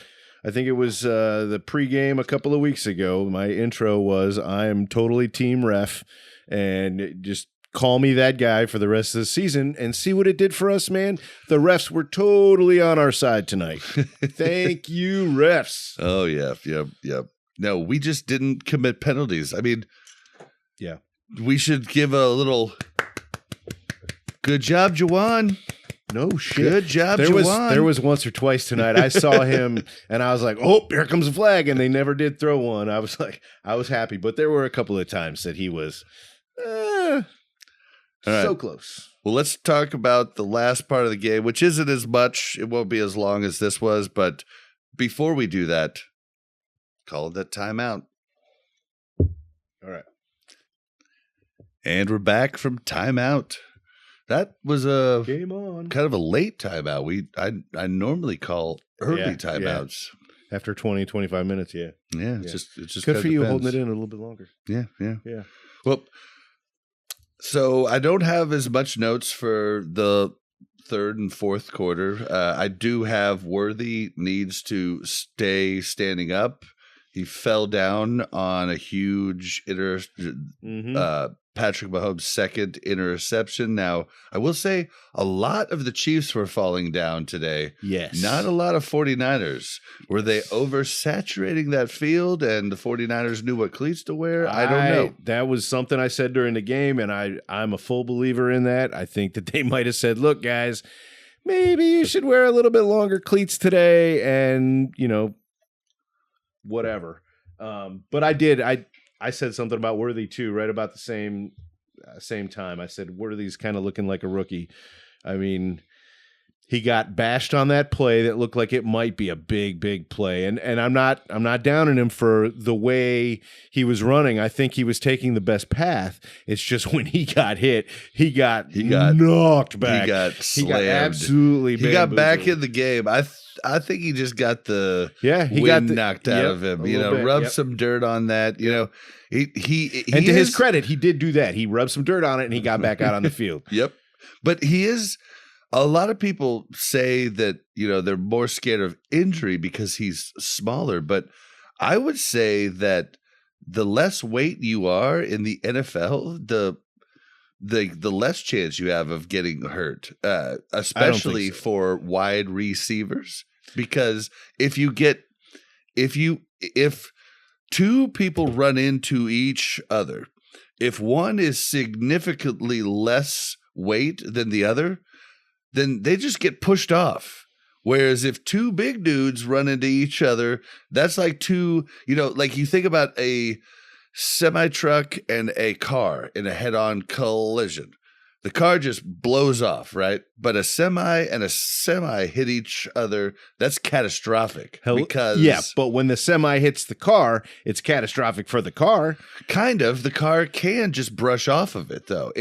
I think it was the pregame a couple of weeks ago, my intro was, I am totally team ref, and just call me that guy for the rest of the season and see what it did for us, man. The refs were totally on our side tonight. Thank you, refs. Oh, yeah. Yep. No, we just didn't commit penalties. I mean, yeah, we should give a little good job, Juwan. No shit. Good job, Juwan. There was once or twice tonight I saw him and I was like, oh, here comes a flag. And they never did throw one. I was happy. But there were a couple of times that he was so close. Well, let's talk about the last part of the game, which isn't as much. It won't be as long as this was. But before we do that, call that timeout. All right. And we're back from timeout. That was a game on. Kind of a late timeout. I normally call early timeouts. Yeah. After 20, 25 minutes, yeah. Yeah, it's just good for you holding it in a little bit longer. Yeah. Well, so I don't have as much notes for the third and fourth quarter. I do have Worthy needs to stay standing up. He fell down on a huge Patrick Mahomes' second interception. Now, I will say a lot of the Chiefs were falling down today. Yes. Not a lot of 49ers. Were they oversaturating that field and the 49ers knew what cleats to wear? I don't know. That was something I said during the game, and I'm a full believer in that. I think that they might have said, look, guys, maybe you should wear a little bit longer cleats today and, whatever. But I I said something about Worthy too, right about the same time. I said Worthy's kind of looking like a rookie. I mean, he got bashed on that play that looked like it might be a big play. And I'm not downing him for the way he was running. I think he was taking the best path. It's just when he got hit, he got knocked back. He got absolutely he got back in the game. I think he just got the wind knocked out of him. Rubbed some dirt on that. He and to his credit, he did do that. He rubbed some dirt on it and he got back out on the field. Yep. But he is. A lot of people say that, they're more scared of injury because he's smaller. But I would say that the less weight you are in the NFL, the less chance you have of getting hurt, especially for wide receivers. Because if two people run into each other, if one is significantly less weight than the other, then they just get pushed off. Whereas if two big dudes run into each other, that's like two, like you think about a semi-truck and a car in a head-on collision. The car just blows off, right? But a semi and a semi hit each other. That's catastrophic. But when the semi hits the car, it's catastrophic for the car. Kind of. The car can just brush off of it, though.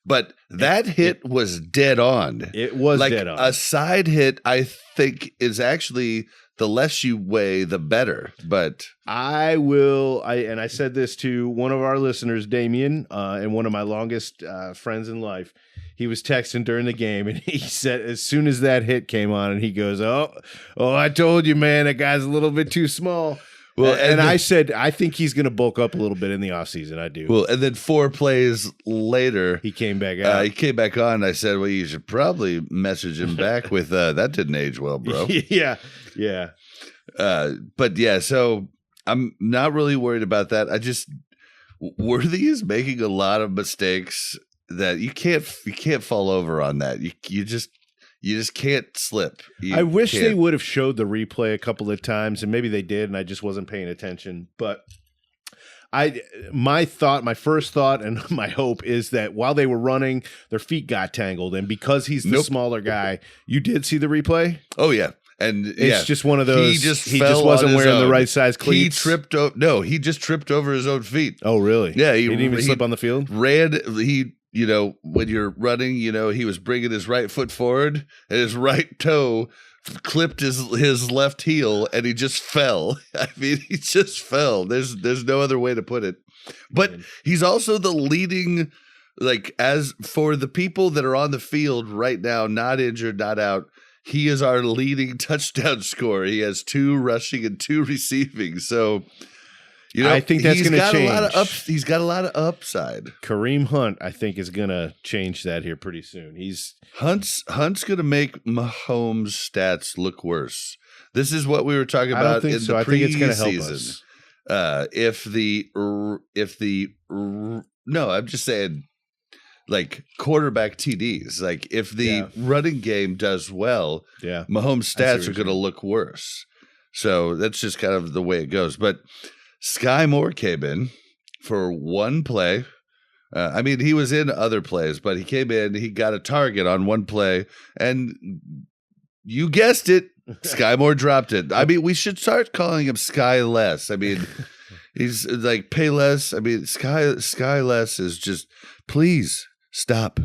But that hit was dead on. It was dead on. A side hit, I think, is actually the less you weigh, the better. But I said this to one of our listeners, Damien, and one of my longest friends in life. He was texting during the game, and he said, as soon as that hit came on, and he goes, oh, I told you, man, that guy's a little bit too small. Well, and I said, I think he's going to bulk up a little bit in the offseason. I do. Well, and then 4 plays later, he came back out. He came back on. I said, well, you should probably message him back with, that didn't age well, bro. Yeah. But yeah, so I'm not really worried about that. Worthy is making a lot of mistakes that you can't fall over on that. You just can't slip. I wish they would have showed the replay a couple of times, and maybe they did, and I just wasn't paying attention. But my first thought, and my hope is that while they were running, their feet got tangled, and because he's the smaller guy, you did see the replay? Oh yeah. And it's just one of those. He just wasn't wearing the right size cleats. He tripped tripped over his own feet. Oh, really? Yeah, he didn't even slip on the field. When you're running, he was bringing his right foot forward, and his right toe clipped his left heel, and he just fell. I mean, he just fell. There's no other way to put it. But he's also the leading. As for the people that are on the field right now, not injured, not out. He is our leading touchdown scorer. He has 2 rushing and 2 receiving. So, I think that's going to change. He's got a lot of upside. Kareem Hunt, I think, is going to change that here pretty soon. Hunt's going to make Mahomes' stats look worse. This is what we were talking about in the preseason. I think it's going to help us. I'm just saying. Quarterback TDs. If the running game does well, Mahomes' stats are going to look worse. So that's just kind of the way it goes. But Sky Moore came in for 1 play. He was in other plays, but he came in, he got a target on 1 play, and you guessed it, Sky Moore dropped it. We should start calling him Sky Less. He's pay less. Sky Less is just, please. Stop.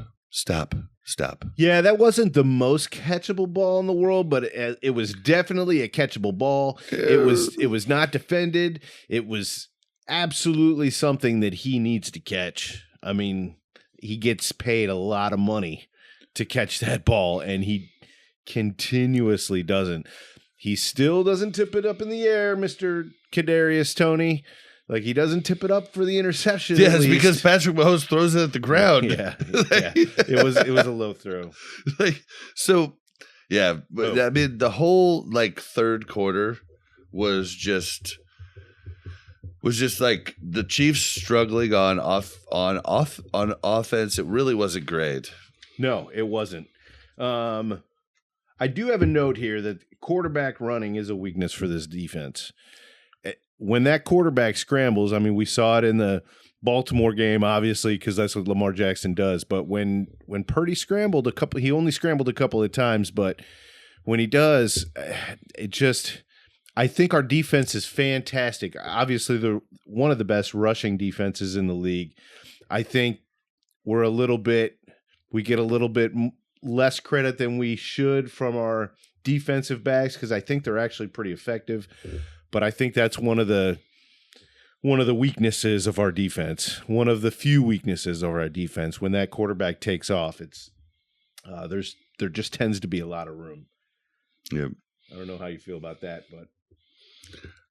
Yeah, that wasn't the most catchable ball in the world, but it was definitely a catchable ball. It was not defended. It was absolutely something that he needs to catch. He gets paid a lot of money to catch that ball, and he continuously doesn't. He still doesn't tip it up in the air, Mr. Kadarius Toney. He doesn't tip it up for the interception. Yeah, it's because Patrick Mahomes throws it at the ground. Yeah. It was a low throw. But the whole third quarter was just the Chiefs struggling on offense. It really wasn't great. No, it wasn't. I do have a note here that quarterback running is a weakness for this defense. when that quarterback scrambles, I mean, we saw it in the Baltimore game, obviously, because that's what Lamar Jackson does. But when Purdy scrambled he only scrambled a couple of times, but when he does, I think our defense is fantastic. Obviously, they're one of the best rushing defenses in the league. I think we get a little bit less credit than we should from our defensive backs because I think they're actually pretty effective. But I think that's one of the weaknesses of our defense. One of the few weaknesses of our defense. When that quarterback takes off, there just tends to be a lot of room. Yeah, I don't know how you feel about that, but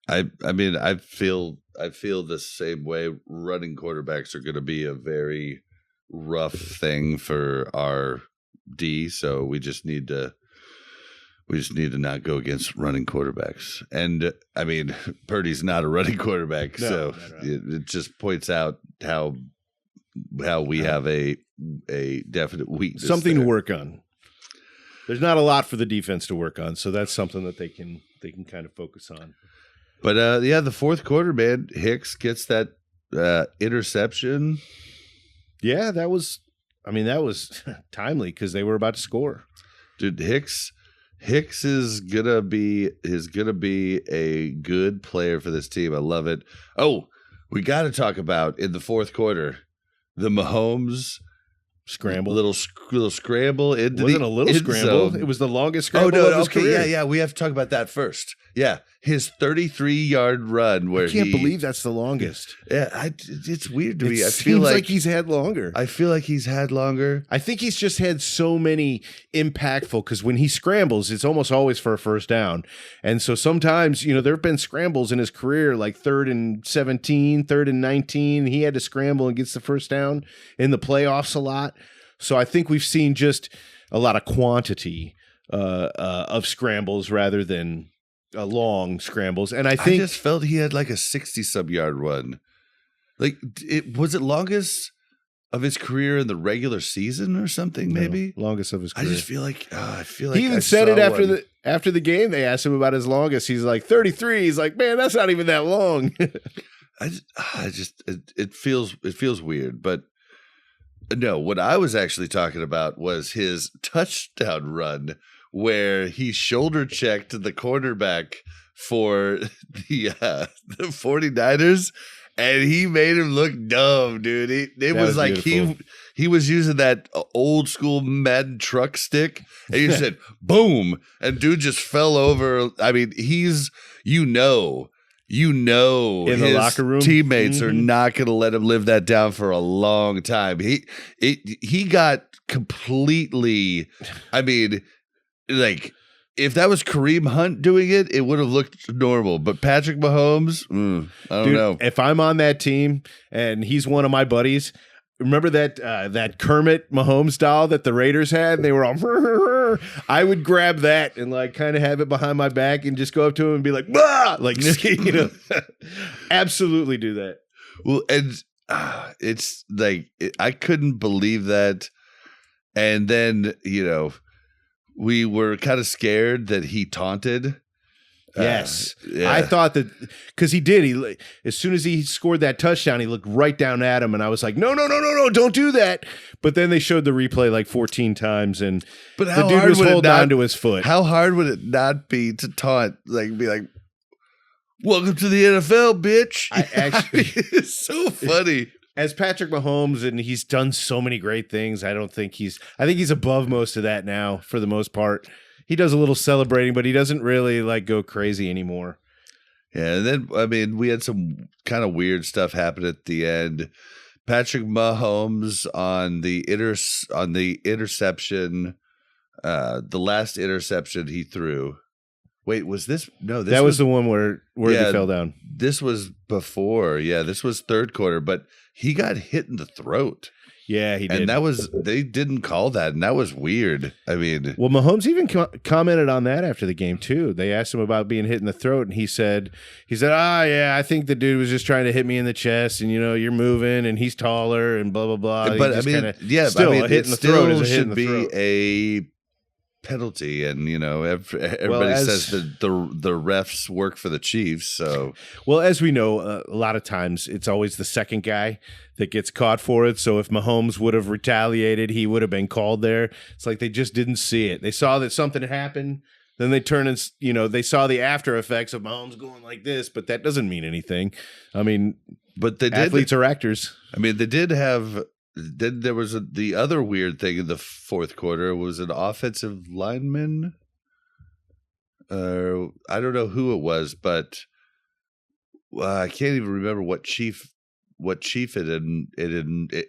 I mean I feel the same way. Running quarterbacks are going to be a very rough thing for our D, so we just need to not go against running quarterbacks. And I mean, Purdy's not a running quarterback, so it just points out how we have a definite weakness. Something to work on. There's not a lot for the defense to work on, so that's something that they can kind of focus on. But the fourth quarter, man, Hicks gets that interception. Yeah, that was timely because they were about to score. Dude, Hicks is gonna be a good player for this team. I love it. Oh, we got to talk about in the fourth quarter the Mahomes scramble, little scramble into wasn't a little scramble. Zone. It was the longest scramble of his career. Yeah. We have to talk about that first. Yeah, his 33-yard run where I can't believe that's the longest. Yeah, it's weird to me. I feel feel like he's had longer. I feel like he's had longer. I think he's just had so many impactful because when he scrambles, it's almost always for a first down. And so sometimes, there have been scrambles in his career, like 3rd and 17, 3rd and 19. He had to scramble and gets the first down in the playoffs a lot. So I think we've seen just a lot of quantity of scrambles rather than long scrambles. And I just felt he had like a 60-some yard run. Like, was it longest of his career in the regular season or something? Maybe longest of his career. I just feel like he even said it after the game. They asked him about his longest. He's like 33. He's like, man, that's not even that long. It feels weird. But no, what I was actually talking about was his touchdown run, where he shoulder checked the cornerback for the 49ers, and he made him look dumb, dude. It was like he was using that old school Madden truck stick, and he said boom, and dude just fell over. I mean, he's in the locker room, teammates are not going to let him live that down for a long time. He got completely. I mean. Like, if that was Kareem Hunt doing it, it would have looked normal. But Patrick Mahomes, I don't know. If I'm on that team and he's one of my buddies, remember that Kermit Mahomes doll that the Raiders had? And they were all, I would grab that and like kind of have it behind my back and just go up to him and be like, bah! Like, absolutely do that. Well, and it's like, I couldn't believe that. And then, we were kind of scared that he taunted. Yes. I thought that because he did. As soon as he scored that touchdown, he looked right down at him. And I was like, no, don't do that. But then they showed the replay like 14 times. And the dude was holding on to his foot. How hard would it not be to taunt? Like, be like, welcome to the NFL, bitch. It's so funny. As Patrick Mahomes, and he's done so many great things. I think he's above most of that now for the most part. He does a little celebrating, but he doesn't really like go crazy anymore. Yeah, and then I mean, we had some kind of weird stuff happen at the end. Patrick Mahomes on the interception, the last interception he threw. Wait, was this? No, that was the one where he fell down. This was before. Yeah, this was third quarter, but he got hit in the throat. Yeah, he did. And they didn't call that, and that was weird. I mean, well, Mahomes even commented on that after the game too. They asked him about being hit in the throat, and he said, yeah, I think the dude was just trying to hit me in the chest, and you're moving, and he's taller, and blah blah blah. But I mean, still a hit in the throat is a hit in the throat. Be penalty, and everybody says that the refs work for the Chiefs. So, well, as we know, a lot of times it's always the second guy that gets caught for it. So if Mahomes would have retaliated, he would have been called there. It's like they just didn't see it. They saw that something happened, then they turn and they saw the after effects of Mahomes going like this, but that doesn't mean anything. I mean, but athletes are actors. I mean, they did have. Then there was the other weird thing in the fourth quarter was an offensive lineman. I don't know who it was, but I can't even remember what chief it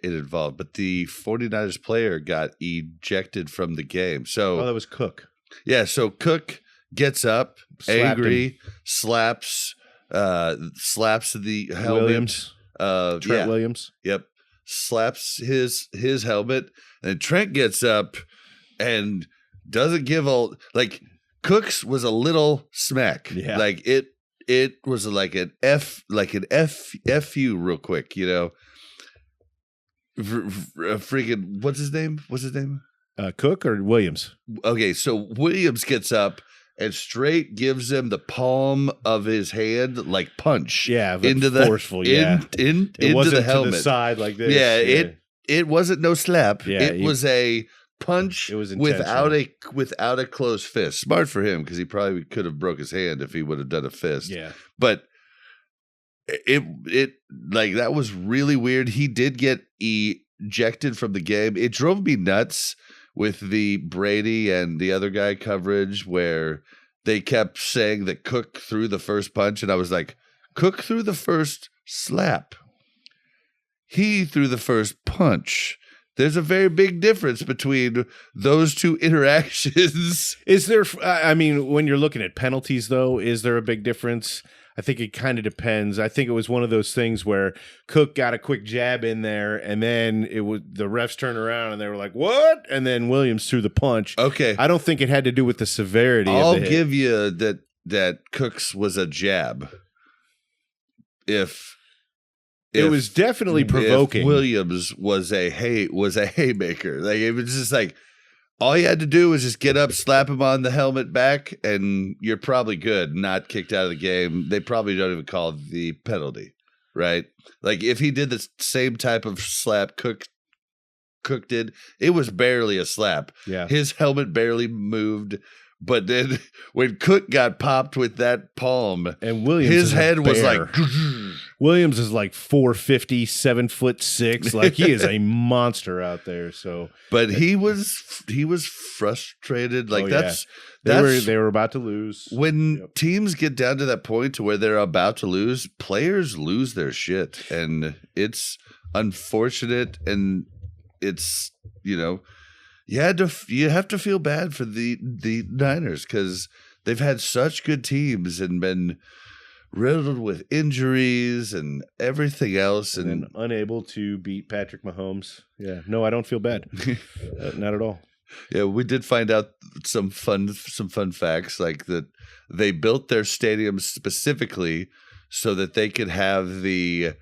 involved. But the 49ers player got ejected from the game. So that was Cook. Yeah, so Cook gets up, angry, him. slaps the helmet. Trent Williams. Yep. Slaps his helmet, and Trent gets up and doesn't give Cook's was a little smack. Yeah. Like it was like an fu real quick, freaking what's his name? Cook or Williams? Okay, so Williams gets up and straight gives him the palm of his hand, like punch. Yeah, into the forceful. into the helmet, to the side like this. Yeah, it wasn't no slap. Yeah, it was a punch. It was without a closed fist. Smart for him because he probably could have broke his hand if he would have done a fist. Yeah, but it like that was really weird. He did get ejected from the game. It drove me nuts with the Brady and the other guy coverage where they kept saying that Cook threw the first punch, and I was like, Cook threw the first slap. He threw the first punch. There's a very big difference between those two interactions. Is there, I mean, when you're looking at penalties, though, is there a big difference? I think it kind of depends. I think it was one of those things where Cook got a quick jab in there, and then the refs turned around and they were like, "What?" And then Williams threw the punch. Okay, I don't think it had to do with the severity. I'll give you that Cook's was a jab. If it was definitely provoking. If Williams was a haymaker. Like it was just like all you had to do was just get up, slap him on the helmet back, and you're probably good, not kicked out of the game. They probably don't even call the penalty, right? Like if he did the same type of slap Cook did, it was barely a slap. Yeah. His helmet barely moved. But then when Cook got popped with that palm, and Williams, his head was like. Williams is like 4'50", 7'6". Like he is a monster out there. So, but he was frustrated. Like they were about to lose. When teams get down to that point to where they're about to lose, players lose their shit, and it's unfortunate. And it's you have to feel bad for the Niners because they've had such good teams and been riddled with injuries and everything else, and unable to beat Patrick Mahomes. Yeah, no, I don't feel bad, not at all. Yeah, we did find out some fun facts, like that they built their stadium specifically so that they could have the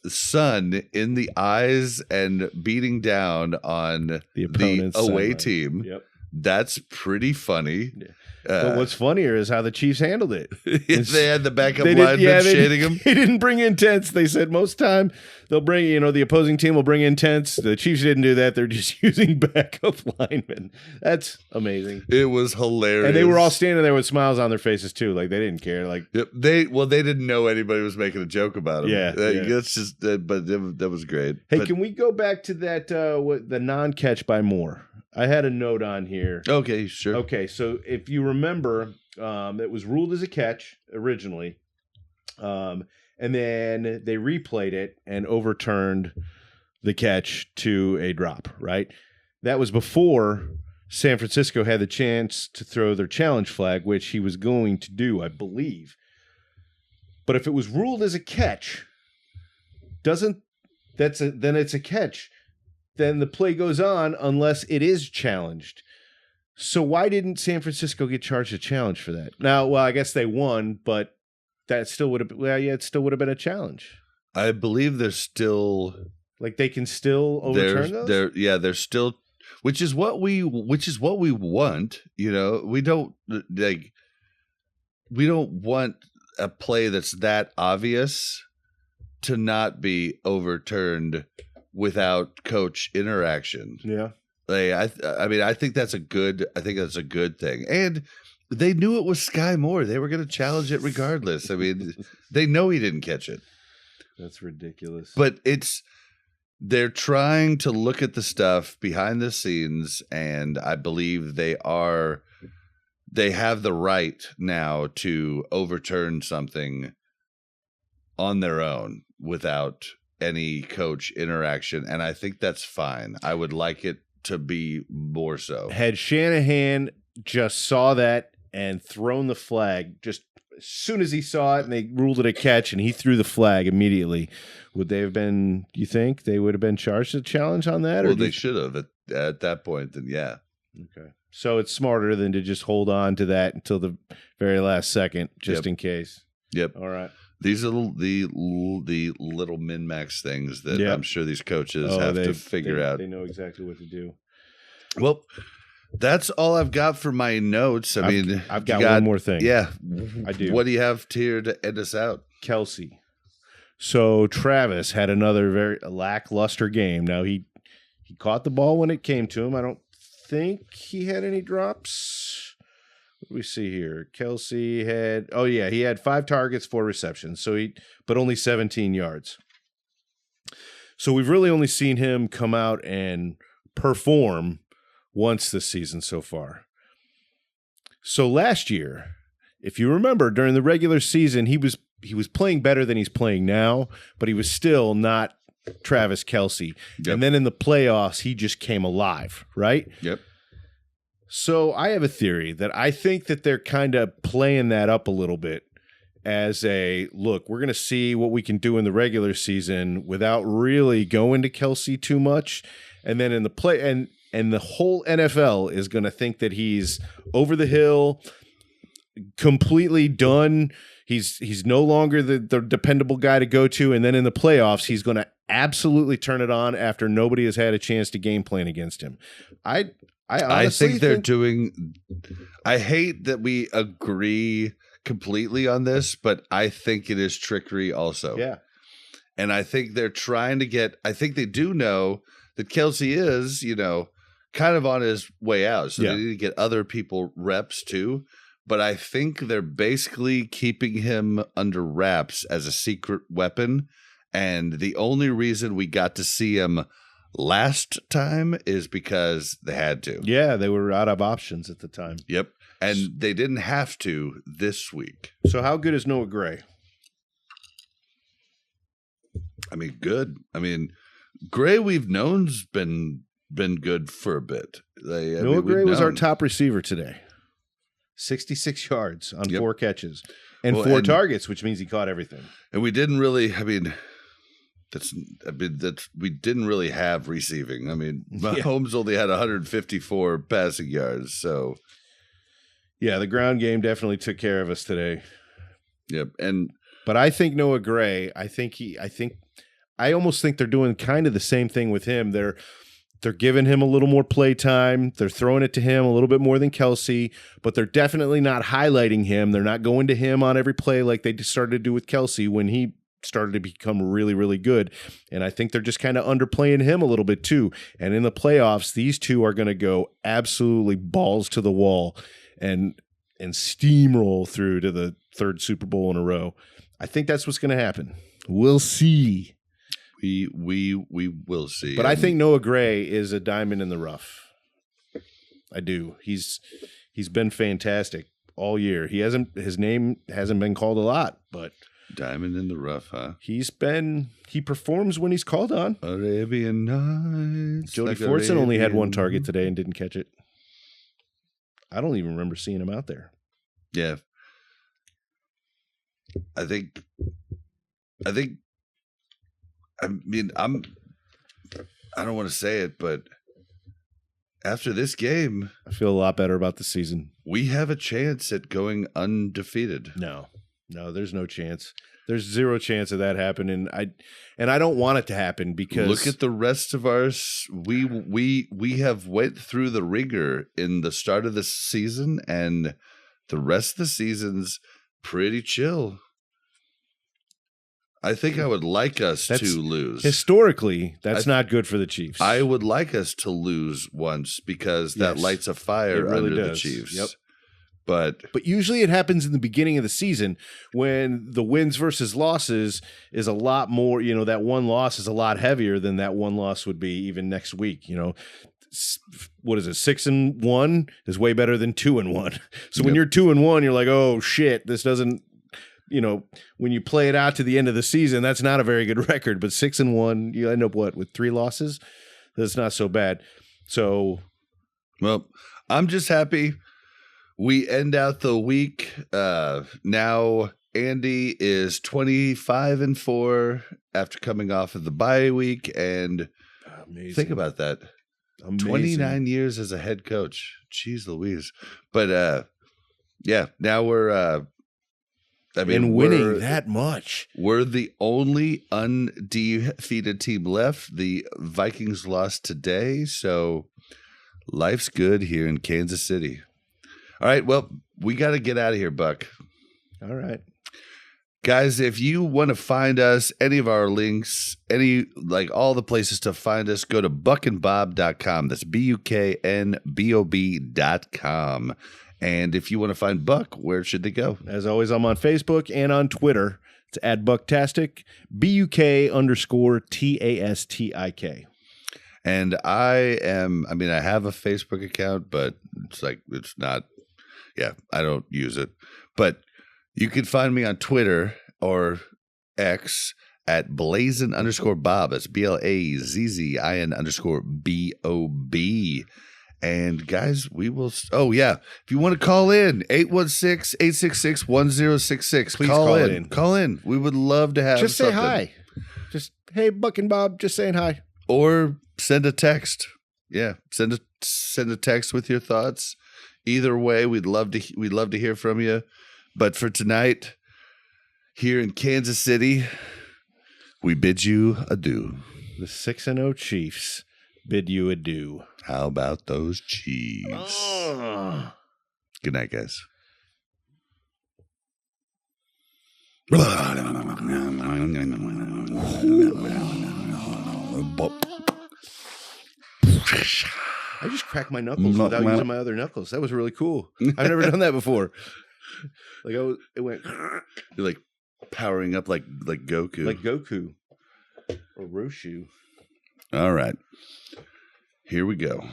sun in the eyes and beating down on the away team. Yep. That's pretty funny. Yeah. But what's funnier is how the Chiefs handled it. They had the backup linemen shading them. They didn't bring in tents. They said most time they'll bring, the opposing team will bring in tents. The Chiefs didn't do that. They're just using backup linemen. That's amazing. It was hilarious. And they were all standing there with smiles on their faces too. Like they didn't care. Like they didn't know anybody was making a joke about them. Yeah. That's just. But that was great. Hey, can we go back to that the non-catch by Moore? I had a note on here. Okay, sure. Okay, so if you remember, it was ruled as a catch originally, and then they replayed it and overturned the catch to a drop, right? That was before San Francisco had the chance to throw their challenge flag, which he was going to do, I believe. But if it was ruled as a catch, then it's a catch. Then the play goes on unless it is challenged. So why didn't San Francisco get charged a challenge for that? Now, well, I guess they won, but that still would have been, it still would have been a challenge. I believe there's still they can still overturn those? They're still which is what we want. You know, we don't want a play that's that obvious to not be overturned without coach interaction. Yeah. I mean, I think that's a good thing. And they knew it was Sky Moore. They were going to challenge it regardless. I mean, they know he didn't catch it. That's ridiculous. But they're trying to look at the stuff behind the scenes, and I believe they have the right now to overturn something on their own without any coach interaction, and I think that's fine. I would like it to be more so. Had Shanahan just saw that and thrown the flag just as soon as he saw it and they ruled it a catch and he threw the flag immediately, would they have been, you think they would have been charged with a challenge on that? Well, they should have at that point, then yeah. Okay. So it's smarter than to just hold on to that until the very last second, just in case. Yep. All right. These are the little min-max things that I'm sure these coaches have to figure out. They know exactly what to do. Well, that's all I've got for my notes. I've got one more thing. Yeah. I do. What do you have here to end us out? Kelsey. So Travis had another very lackluster game. Now he caught the ball when it came to him. I don't think he had any drops. What do we see here? Kelsey he had 5 targets, 4 receptions. But only 17 yards. So we've really only seen him come out and perform once this season so far. So last year, if you remember, during the regular season, he was playing better than he's playing now, but he was still not Travis Kelsey. Yep. And then in the playoffs, he just came alive, right? Yep. So I have a theory that I think that they're kind of playing that up a little bit as a, look, we're going to see what we can do in the regular season without really going to Kelsey too much. And then in the play, and the whole NFL is going to think that he's over the hill, completely done. He's no longer the dependable guy to go to. And then in the playoffs, he's going to absolutely turn it on after nobody has had a chance to game plan against him. I honestly think they're doing. I hate that we agree completely on this, but I think it is trickery also. Yeah. And I think they're trying to get. I think they do know that Kelsey is, kind of on his way out. So they need to get other people reps too. But I think they're basically keeping him under wraps as a secret weapon. And the only reason we got to see him last time is because they had to. Yeah, they were out of options at the time. Yep. And they didn't have to this week. So how good is Noah Gray? I mean, good. I mean, Gray we've known's been good for a bit. Noah Gray was our top receiver today. 66 yards on 4 catches and 4 targets, which means he caught everything. And we didn't really, we didn't really have receiving. I mean, Mahomes only had 154 passing yards. So, yeah, the ground game definitely took care of us today. Yep. But I think Noah Gray, I almost think they're doing kind of the same thing with him. They're giving him a little more play time. They're throwing it to him a little bit more than Kelsey, but they're definitely not highlighting him. They're not going to him on every play like they started to do with Kelsey when he started to become really, really good. And I think they're just kind of underplaying him a little bit too. And in the playoffs, these two are going to go absolutely balls to the wall and steamroll through to the 3rd Super Bowl in a row. I think that's what's going to happen. We'll see. We will see. But I think Noah Gray is a diamond in the rough. I do. He's been fantastic all year. His name hasn't been called a lot, but diamond in the rough, huh? He performs when he's called on. Arabian Nights. Jody Fortson only had 1 target today and didn't catch it. I don't even remember seeing him out there. Yeah. I mean, I don't want to say it, but after this game, I feel a lot better about the season. We have a chance at going undefeated. No. No, there's no chance. There's zero chance of that happening. I don't want it to happen because look at the rest of ours. We have went through the ringer in the start of the season, and the rest of the season's pretty chill. I think I would like us to lose. Historically, that's not good for the Chiefs. I would like us to lose once because that lights a fire under the Chiefs. Yep. But usually it happens in the beginning of the season when the wins versus losses is a lot more, that one loss is a lot heavier than that one loss would be even next week. What is it? 6-1 is way better than 2-1. So when you're 2-1, you're like, oh shit, this doesn't, when you play it out to the end of the season, that's not a very good record, but 6-1, you end up with 3 losses? That's not so bad. So, well, I'm just happy we end out the week. Now Andy is 25-4 after coming off of the bye week, and think about that. Amazing. 29 years as a head coach. Jeez Louise. But now we're winning that much. We're the only undefeated team left. The Vikings lost today, so life's good here in Kansas City. All right, well, we got to get out of here, Buck. All right. Guys, if you want to find us, any of our links, all the places to find us, go to buckandbob.com. That's BUKNBOB.com. And if you want to find Buck, where should they go? As always, I'm on Facebook and on Twitter. It's @Bucktastic, BUK_TASTIK. And I have a Facebook account, but it's not, I don't use it. But you can find me on Twitter or X at Blazin_Bob. That's BLAZZIN_BOB. And guys, we will. Oh yeah, if you want to call in, 816-866-1066. Please call in. Call in. We would love to have. Just say hi. Just hey, Buck and Bob. Just saying hi. Or send a text. Yeah, send a text with your thoughts. Either way, we'd love to hear from you. But for tonight, here in Kansas City, we bid you adieu. The 6-0 Chiefs bid you adieu. How about those Chiefs? Good night, guys. I just cracked my knuckles without using my other knuckles. That was really cool. I've never done that before. It went. You're like powering up like Goku. Like Goku. Or Roshu. All right. Here we go.